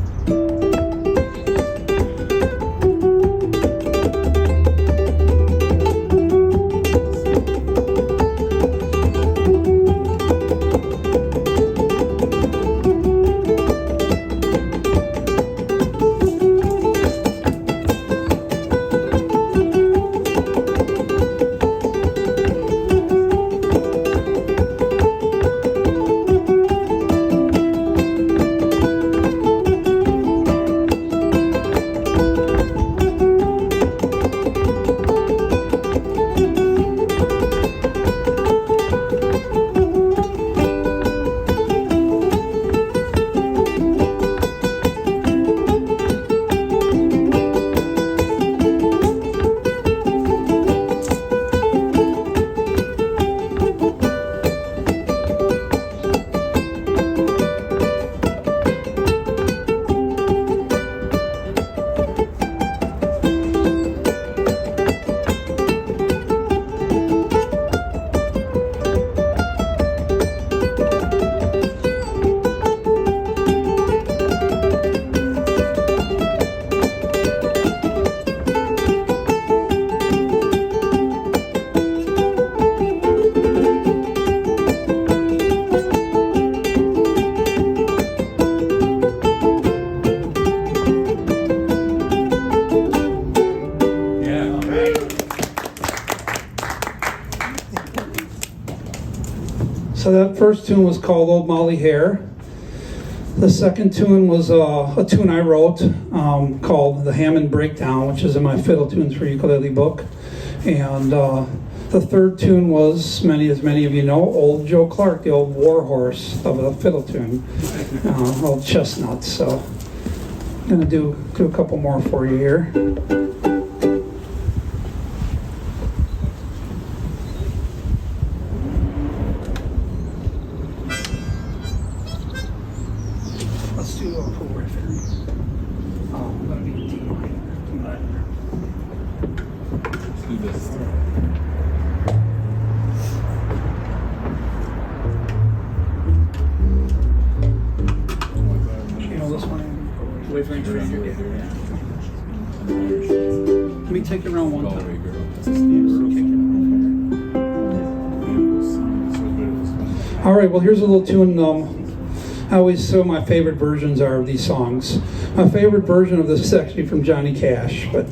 So that first tune was called Old Molly Hare. The second tune was a tune I wrote called The Hammond Breakdown, which is in my Fiddle Tunes for Ukulele book. And the third tune was, as many of you know, Old Joe Clark, the old war horse of a fiddle tune, old chestnut. So I'm going to do a couple more for you here. Let's do a cool riff here. I'm going to be D minor. Let's do this. You know this one? Wavelength stranger. Let me take it around one time. All right, well, here's a little tune. I always say my favorite versions are of these songs. My favorite version of this is actually from Johnny Cash, but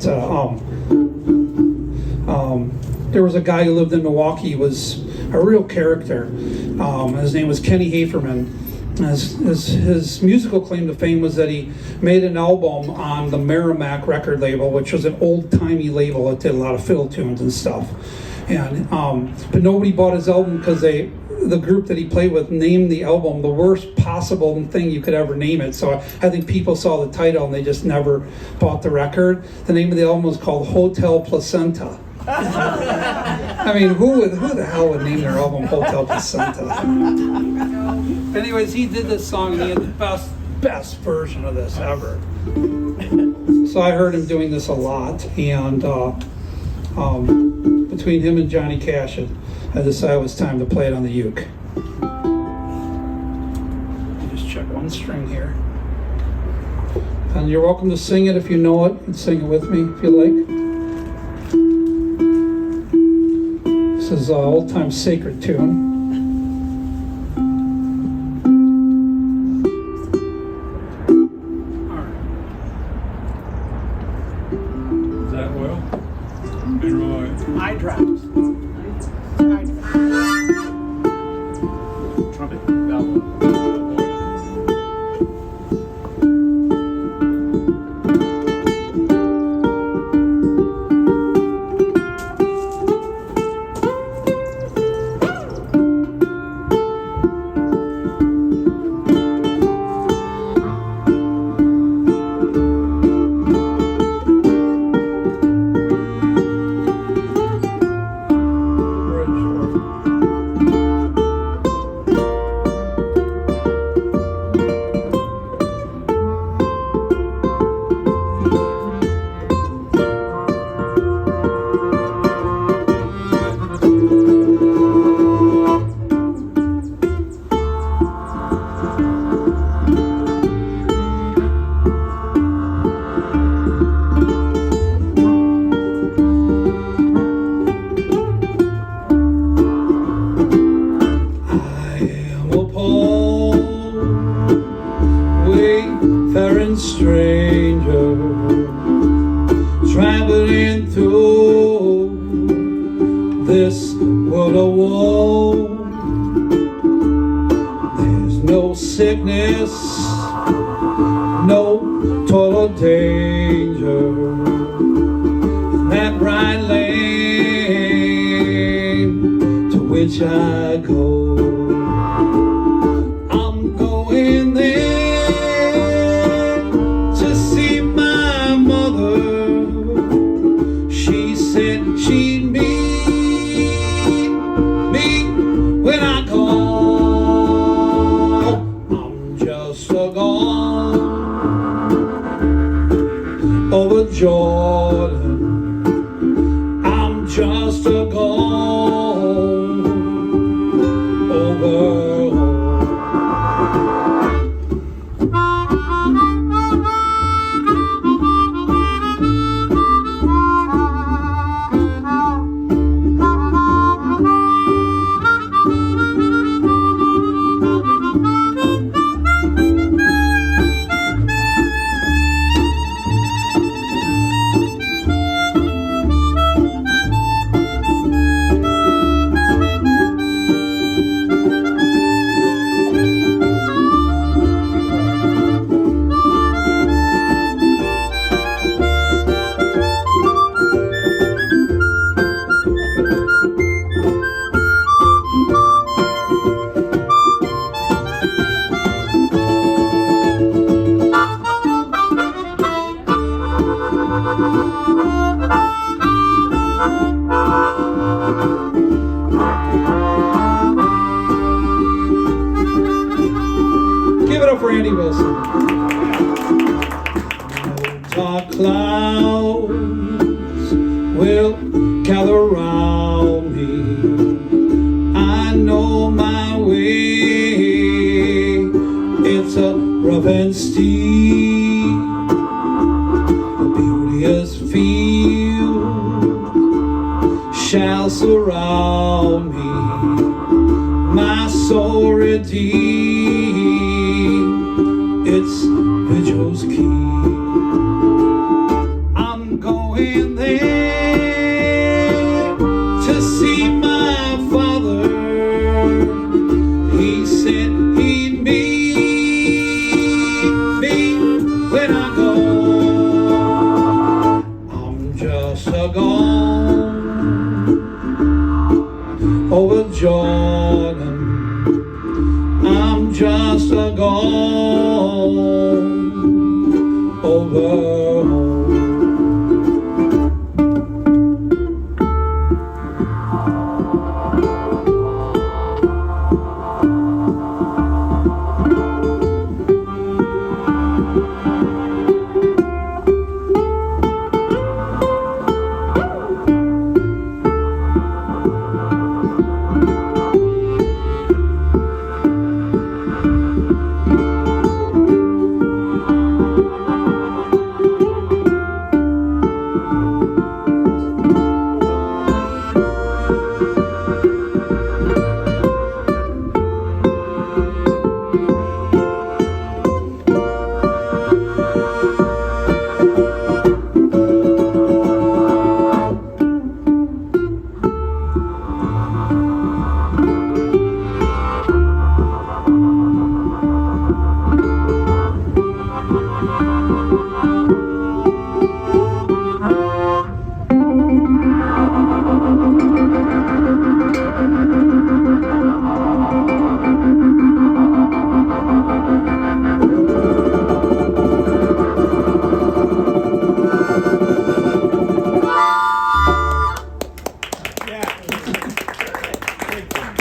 there was a guy who lived in Milwaukee. He was a real character. His name was Kenny Hefferan. His musical claim to fame was that he made an album on the Merrimack record label, which was an old-timey label that did a lot of fiddle tunes and stuff. And but nobody bought his album because the group that he played with named the album the worst possible thing you could ever name it. So I think people saw the title and they just never bought the record. The name of the album was called Hotel Placenta. I mean, who the hell would name their album Hotel Placenta? Anyways, he did this song and he had the best version of this ever. So I heard him doing this a lot, and between him and Johnny Cash, I decided it was time to play it on the uke. Just check one string here. And you're welcome to sing it if you know it, and sing it with me if you like. This is an old-time sacred tune. Is that oil? Mineral oil. Eye drops. Trumpet. That one. Oil. There's no sickness, no total danger in that right lane to which I go. I'm going there to see my mother. She said she'd meet me when I go. I'm just a gone over Jordan. I'm just a gone over. Give it up for Andy Wilson. No dark clouds will gather around me. I know my way. It's a rough and steep, a beauteous field shall surround me. My soul redeemed, its vigils keep. I'm going there to see my father. He said he'd meet me when I go. I'm just a gone over Jordan. I'm just a gone over.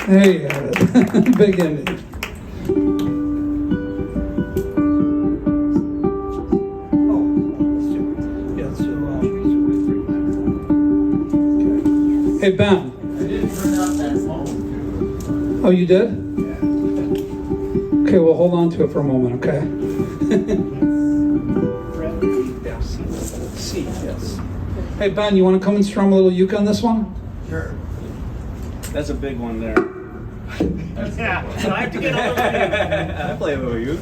There you have it. Big ending. Hey, Ben. I didn't turn out that phone. Oh, you did? Okay, well, hold on to it for a moment, okay? Yeah, C, yes. Hey, Ben, you want to come and strum a little uke on this one? Sure. That's a big one there. Yeah, so I have to get a little I play a little uke.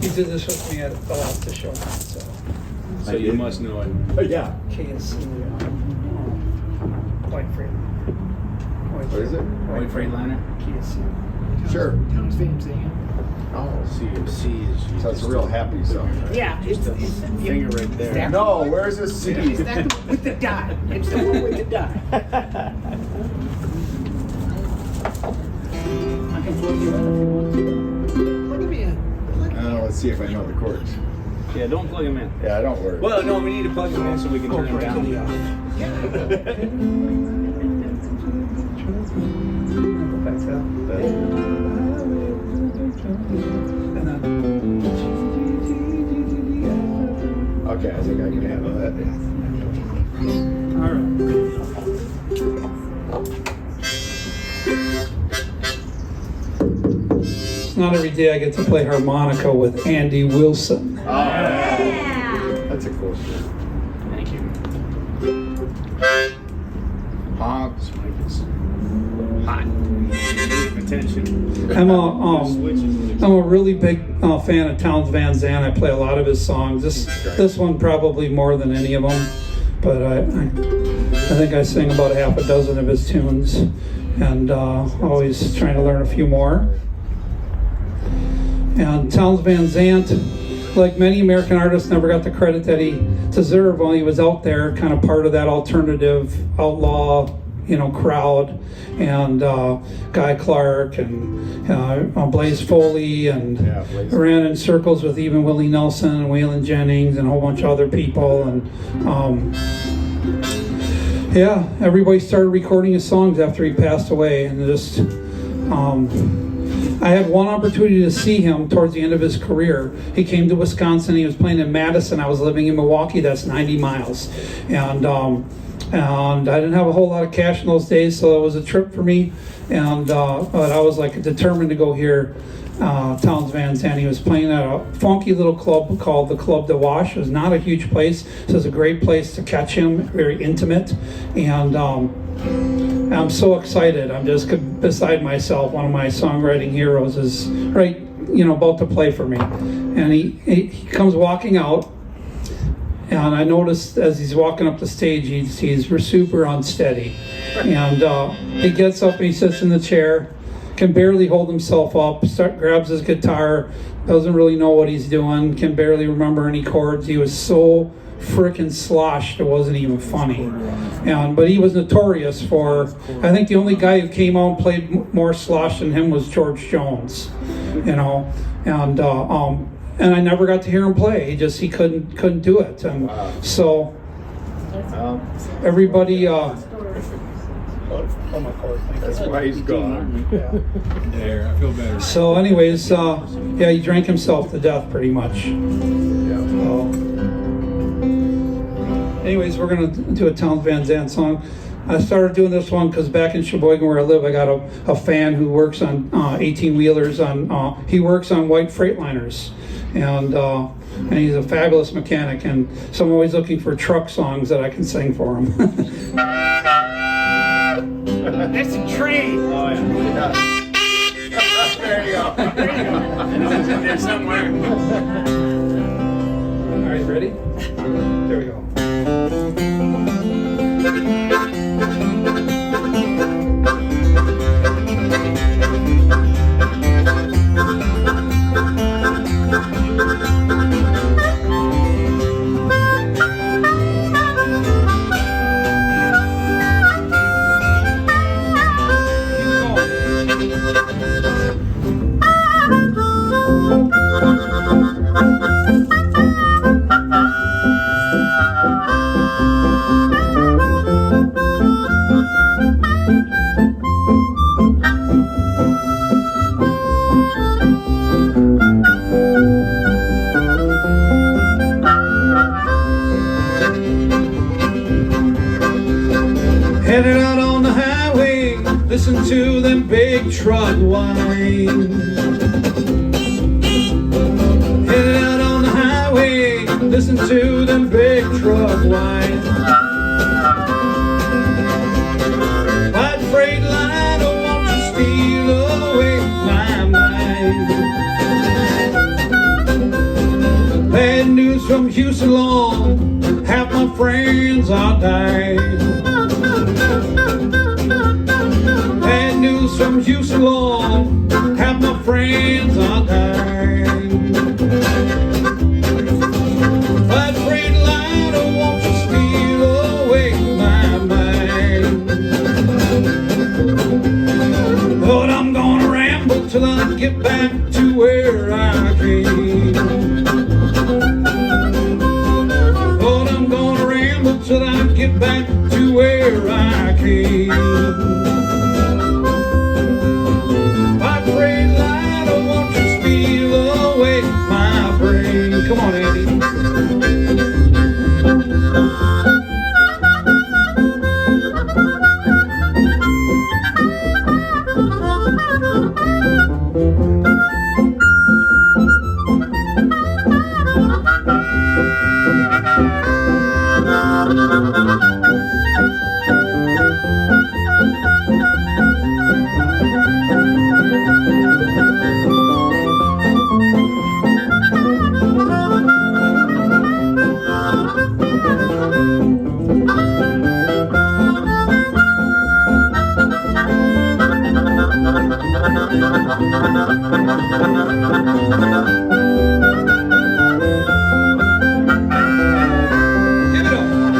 He did this with me at the show. So So you must know it. Oh, yeah. KSC. White Freightliner. What is it? White Freightliner. KSC. Sure. Towns Van Zandt. Oh, C is. so it's a real happy song. Yeah, Just a finger right there. that- No, where's the C? Is that the one with the dot? It's the one with the dot. I can plug you in if you want to. Look at me. Let's see if I know the chords. Yeah, don't plug him in. Yeah, don't worry. Well, no, we need to plug him in so we can turn him down. Okay, I think I can handle that. All right. It's not every day I get to play harmonica with Andy Wilson. Oh, Yeah. that's a cool shit. Thank you. Honk. This mic is hot. Attention. I'm Switches. a really big fan of Townes Van Zandt. I play a lot of his songs. This one probably more than any of them, but I think I sing about half a dozen of his tunes, and always trying to learn a few more. And Townes Van Zandt, like many American artists, never got the credit that he deserved while he was out there, kind of part of that alternative outlaw, crowd, and Guy Clark and Blaze Foley, and Yeah, Blaze. ran in circles with even Willie Nelson and Waylon Jennings and a whole bunch of other people. And everybody started recording his songs after he passed away, and just I had one opportunity to see him towards the end of his career. He came to Wisconsin. He was playing in Madison. I was living in Milwaukee. That's 90 miles. And I didn't have a whole lot of cash in those days, so it was a trip for me. But I was determined to go hear Townes Van Zandt. He was playing at a funky little club called the Club de Wash. It was not a huge place, so it was a great place to catch him, very intimate. And I'm so excited. I'm just beside myself. One of my songwriting heroes is about to play for me. And he comes walking out, and I noticed as he's walking up the stage, he's super unsteady. And he gets up and he sits in the chair, can barely hold himself up, grabs his guitar, doesn't really know what he's doing, can barely remember any chords. He was so frickin' sloshed, it wasn't even funny. But he was notorious for, I think the only guy who came out and played more slosh than him was George Jones, and I never got to hear him play. He couldn't do it. And so everybody That's why he's gone. There, I feel better. so anyways, he drank himself to death pretty much. Anyways, we're going to do a Townes Van Zandt song. I started doing this one because back in Sheboygan where I live, I got a fan who works on 18-wheelers. He works on white Freightliners. And he's a fabulous mechanic. And so I'm always looking for truck songs that I can sing for him. That's a train. Oh, yeah. There you go. I know it's in there somewhere. All right, ready? There we go. Headed out on the highway, listen to them big truck whine. Headed out on the highway, listen to them big truck whine. White Freightliner, won't you steal away my mind? Bad news from Houston, long, half my friends are dying. Bad news from Houston, Lord, half my friends are dying. But afraid light, oh, won't you steal away my mind? Lord, I'm gonna ramble till I get back to where I came. Lord, I'm gonna ramble till I get back to where I came. My brain light, oh, won't you steal away my brain? Come on, Andy. Give it up.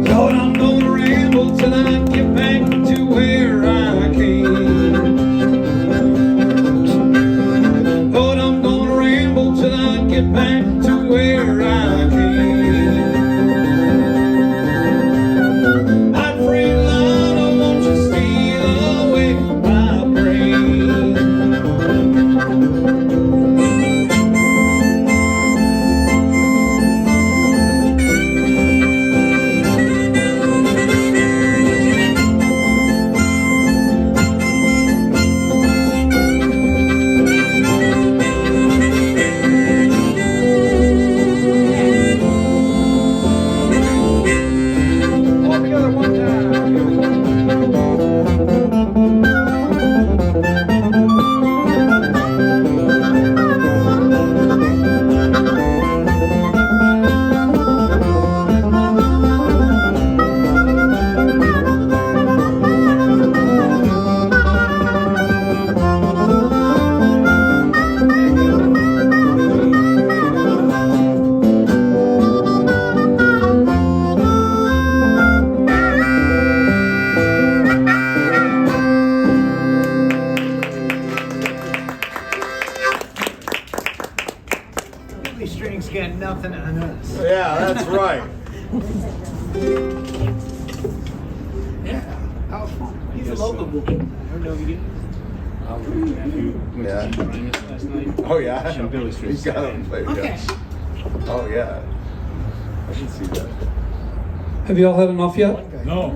Lord, I'm gonna ramble till I get back to where I came. Lord, I'm gonna ramble till I get back to where I came. My friend, Lord, oh, won't you steal away my brain? All together one time. These strings got nothing on us. Yeah, that's right. He's a local bookie. I don't know if you Yeah. did. Last night. Oh yeah. And Billy Street. He's got him played. Okay. Yeah. Oh yeah. I can see that. Have you all had enough yet? No.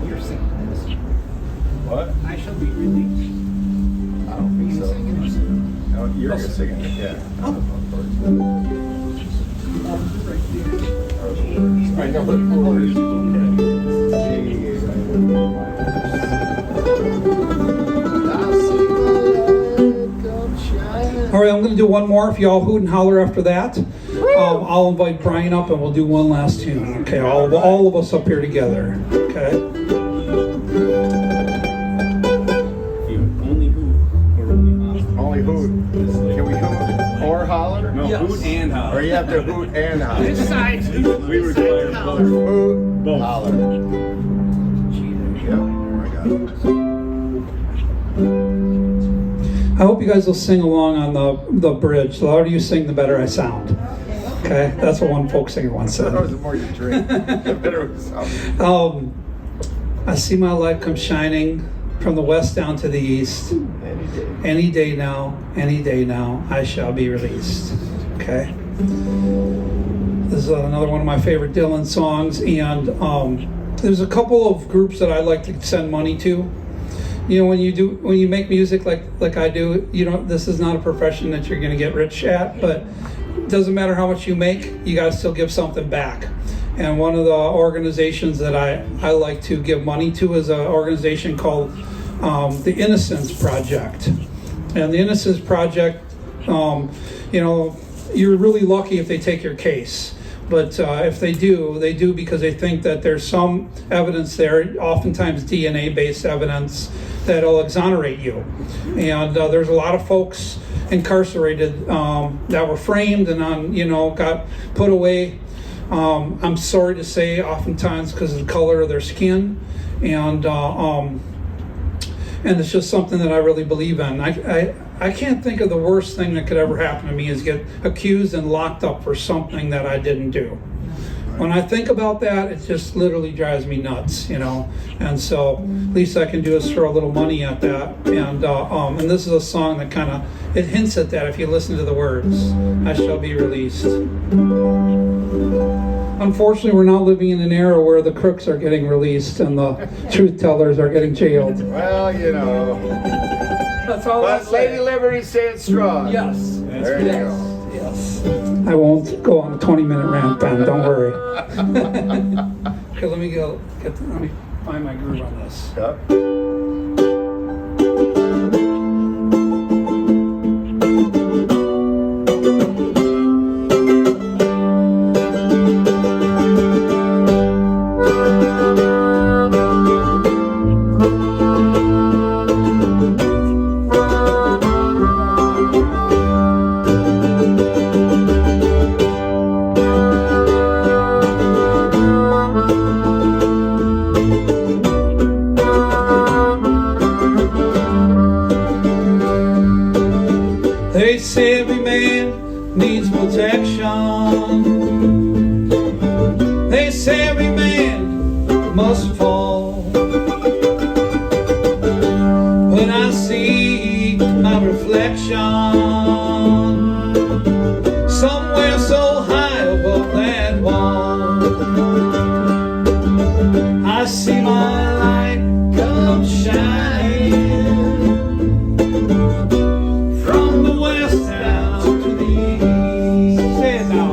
You're singing this. What? I shall be released. I don't think so. Singing it. No, you're singing it. Yeah. I know the chorus. All right, I'm going to do one more. If y'all hoot and holler after that, I'll invite Brian up and we'll do one last tune. Okay, all of us up here together. Okay. You only hoot or only holler? Only hoot. Can we hoot or holler? No, Yes. hoot and holler. Or you have to hoot and holler. This side's We require both. Hoot, Both. holler. Yep, I got it. I hope you guys will sing along on the bridge. The louder you sing, the better I sound. Okay, that's what one folk singer once said. The more you drink, the better it sounds. I see my light come shining from the west down to the east. Any day now, I shall be released. Okay. This is another one of my favorite Dylan songs, and there's a couple of groups that I like to send money to. You know, when you make music like I do, you know, this is not a profession that you're going to get rich at, but it doesn't matter how much you make, you got to still give something back. And one of the organizations that I like to give money to is an organization called the Innocence Project. And the Innocence Project, you know, you're really lucky if they take your case. But if they do because they think that there's some evidence there, oftentimes DNA-based evidence, that'll exonerate you. And there's a lot of folks incarcerated that were framed and got put away. I'm sorry to say, oftentimes because of the color of their skin, and it's just something that I really believe in. I can't think of the worst thing that could ever happen to me is get accused and locked up for something that I didn't do. When I think about that, it just literally drives me nuts, you know. And so, least I can do is throw a little money at that. And this is a song that kind of it hints at that if you listen to the words. I shall be released. Unfortunately, we're not living in an era where the crooks are getting released and the truth tellers are getting jailed. Well, you know. That's all I'll But say. Lady Liberty said strong. Yes. There you go. Yes. I won't go on a 20-minute rant, Ben. Don't worry. Okay, let me find my groove on this. Yep. They say every man needs protection. They say every man must fall. But I see my reflection somewhere so high above that wall. I see my light come shining from the west down to the east. Say it now.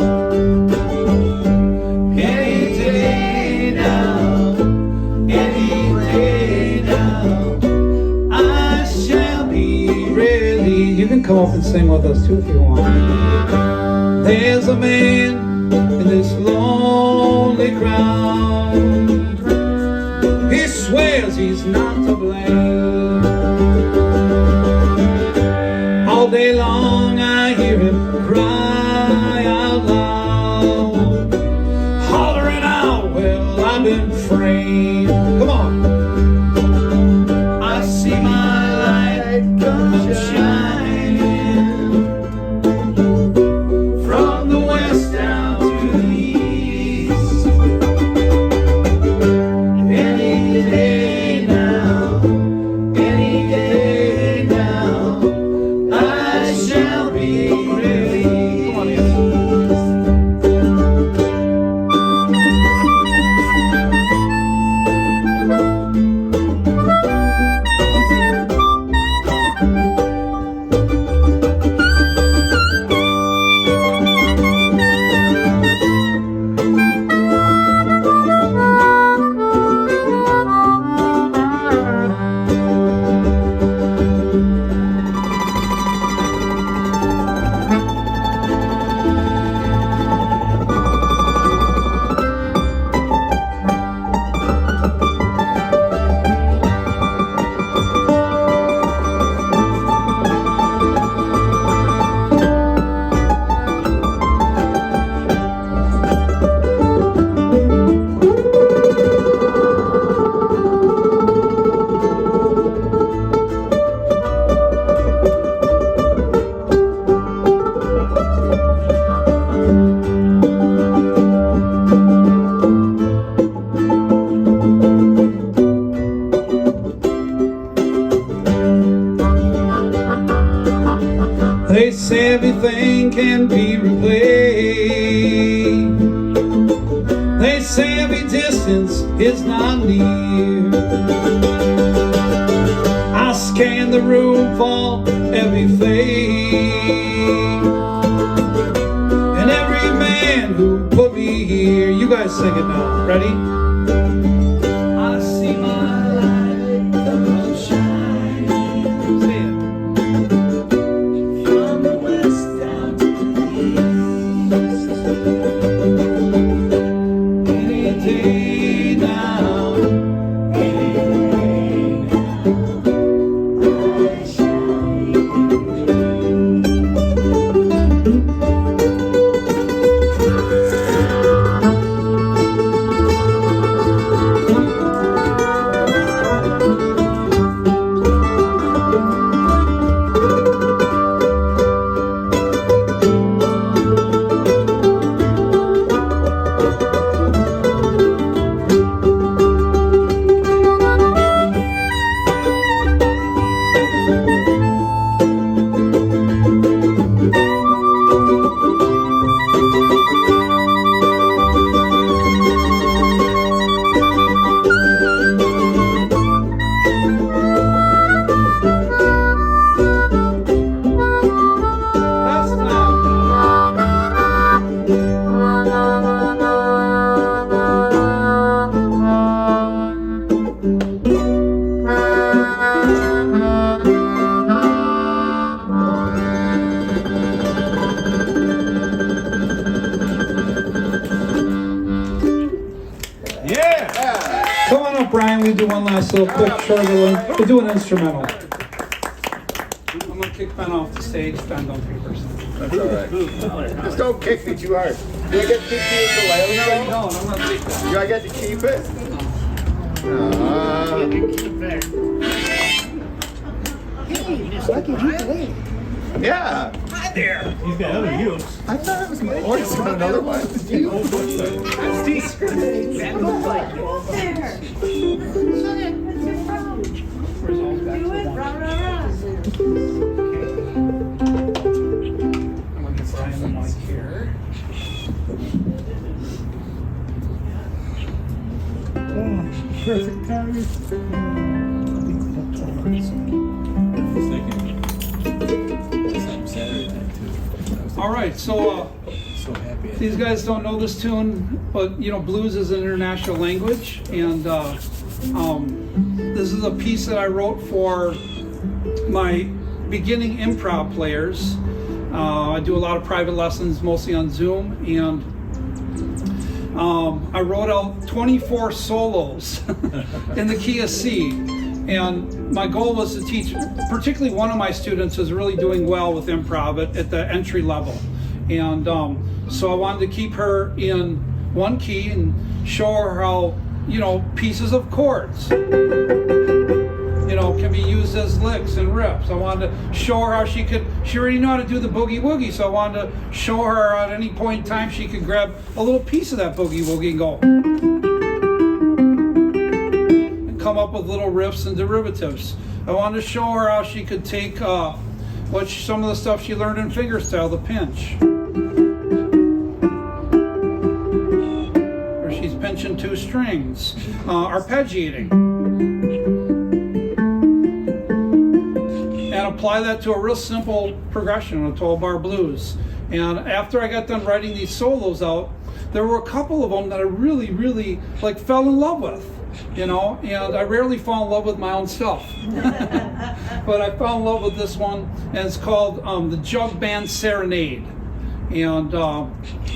Any day now, I shall be ready. You can come up and sing with us too if you want. There's a man in this lonely crowd. He swears he's not to blame. All day long I hear him cry out loud, hollering out, well, I've been framed. Come on. I see my light come shining from the west down to the east. Any day now, They say everything can be replaced. They say every distance is not near. I scan the room for every face and every man who put me here. You guys sing it now. Ready? I see my light shine. Say it. From the west down to the east. Any day now, any day now, I shine. Come on up, Brian. We do one last little quick short little. We'll do an instrumental. I'm gonna kick Ben off the stage. Ben, don't be person. That's all right. Just don't kick me too hard. Do I get to keep the ukulele? No, I'm gonna take that. Do I get to keep it? Yeah. Hi there. He's got other use. I thought it was my voice on another one. I'm Steve. That looks like you. Do it, rah, rah, rah. I'm gonna get Brian the mic here. Perfect timing. Saturday night too. All right, so So happy. these guys don't know this tune, but you know, blues is an international language, and this is a piece that I wrote for my beginning improv players. I do a lot of private lessons, mostly on Zoom, and I wrote out 24 solos in the key of C. And my goal was to teach, particularly one of my students is really doing well with improv at the entry level. And so I wanted to keep her in one key and show her how, you know, pieces of chords, you know, can be used as licks and riffs. I wanted to show her how she already knew how to do the boogie woogie, so I wanted to show her at any point in time she could grab a little piece of that boogie woogie and go. Come up with little riffs and derivatives. I wanted to show her how she could take some of the stuff she learned in fingerstyle, the pinch. Or she's pinching two strings, arpeggiating. And apply that to a real simple progression, a 12-bar blues. And after I got done writing these solos out, there were a couple of them that I really, really fell in love with. You know, and I rarely fall in love with my own stuff. But I fell in love with this one, and it's called the Jug Band Serenade. And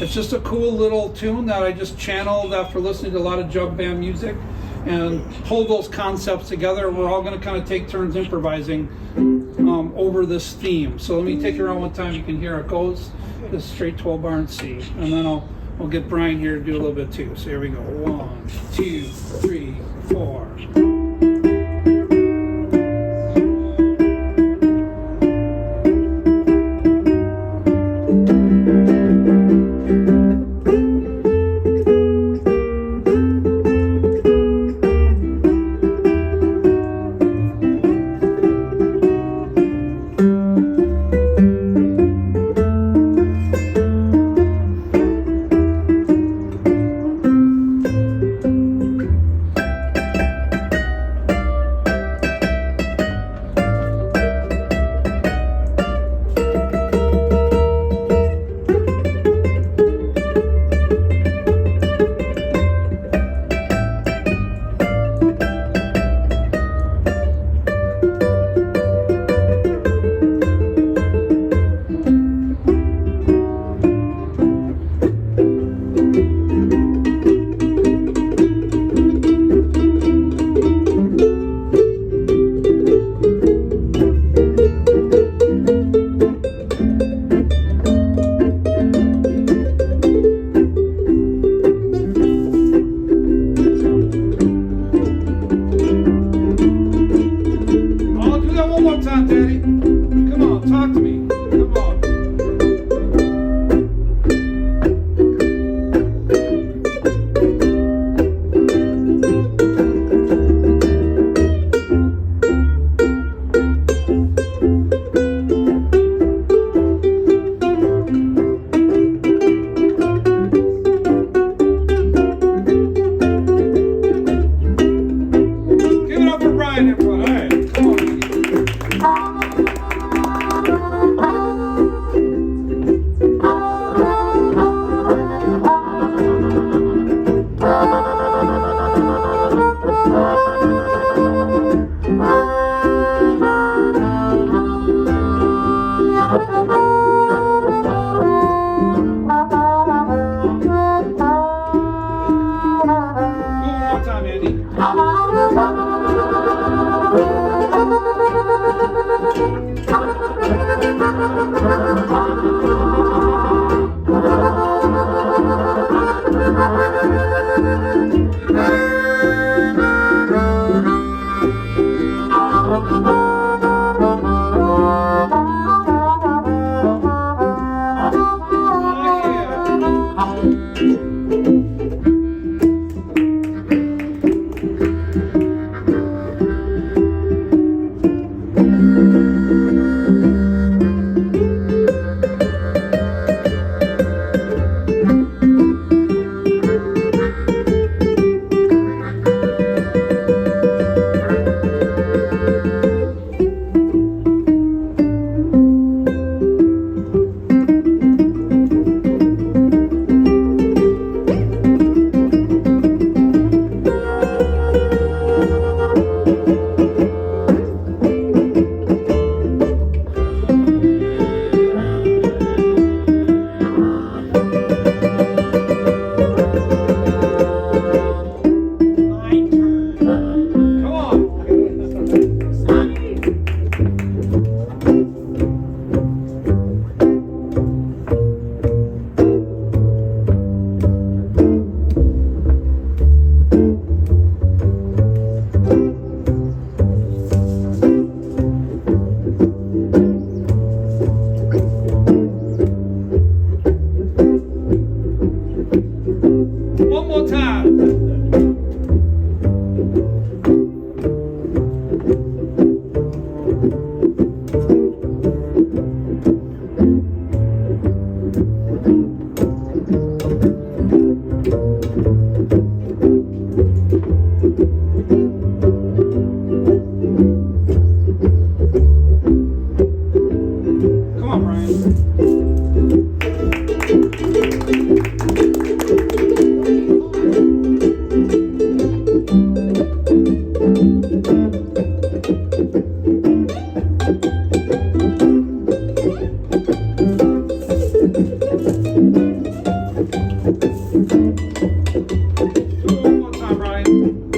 it's just a cool little tune that I just channeled after listening to a lot of jug band music and pulled those concepts together. We're all going to kind of take turns improvising over this theme. So let me take it around one time. You can hear how it goes. This straight 12-bar and C. And then we'll get Brian here to do a little bit too. So here we go. 1, 2, 3, 4. that one more time, Daddy. Come on, talk to me. Come on. Give it up for Brian, everyone. All right, come on. One more time, Andy. Come on. One more time. Come on, Brian. One more time, Brian.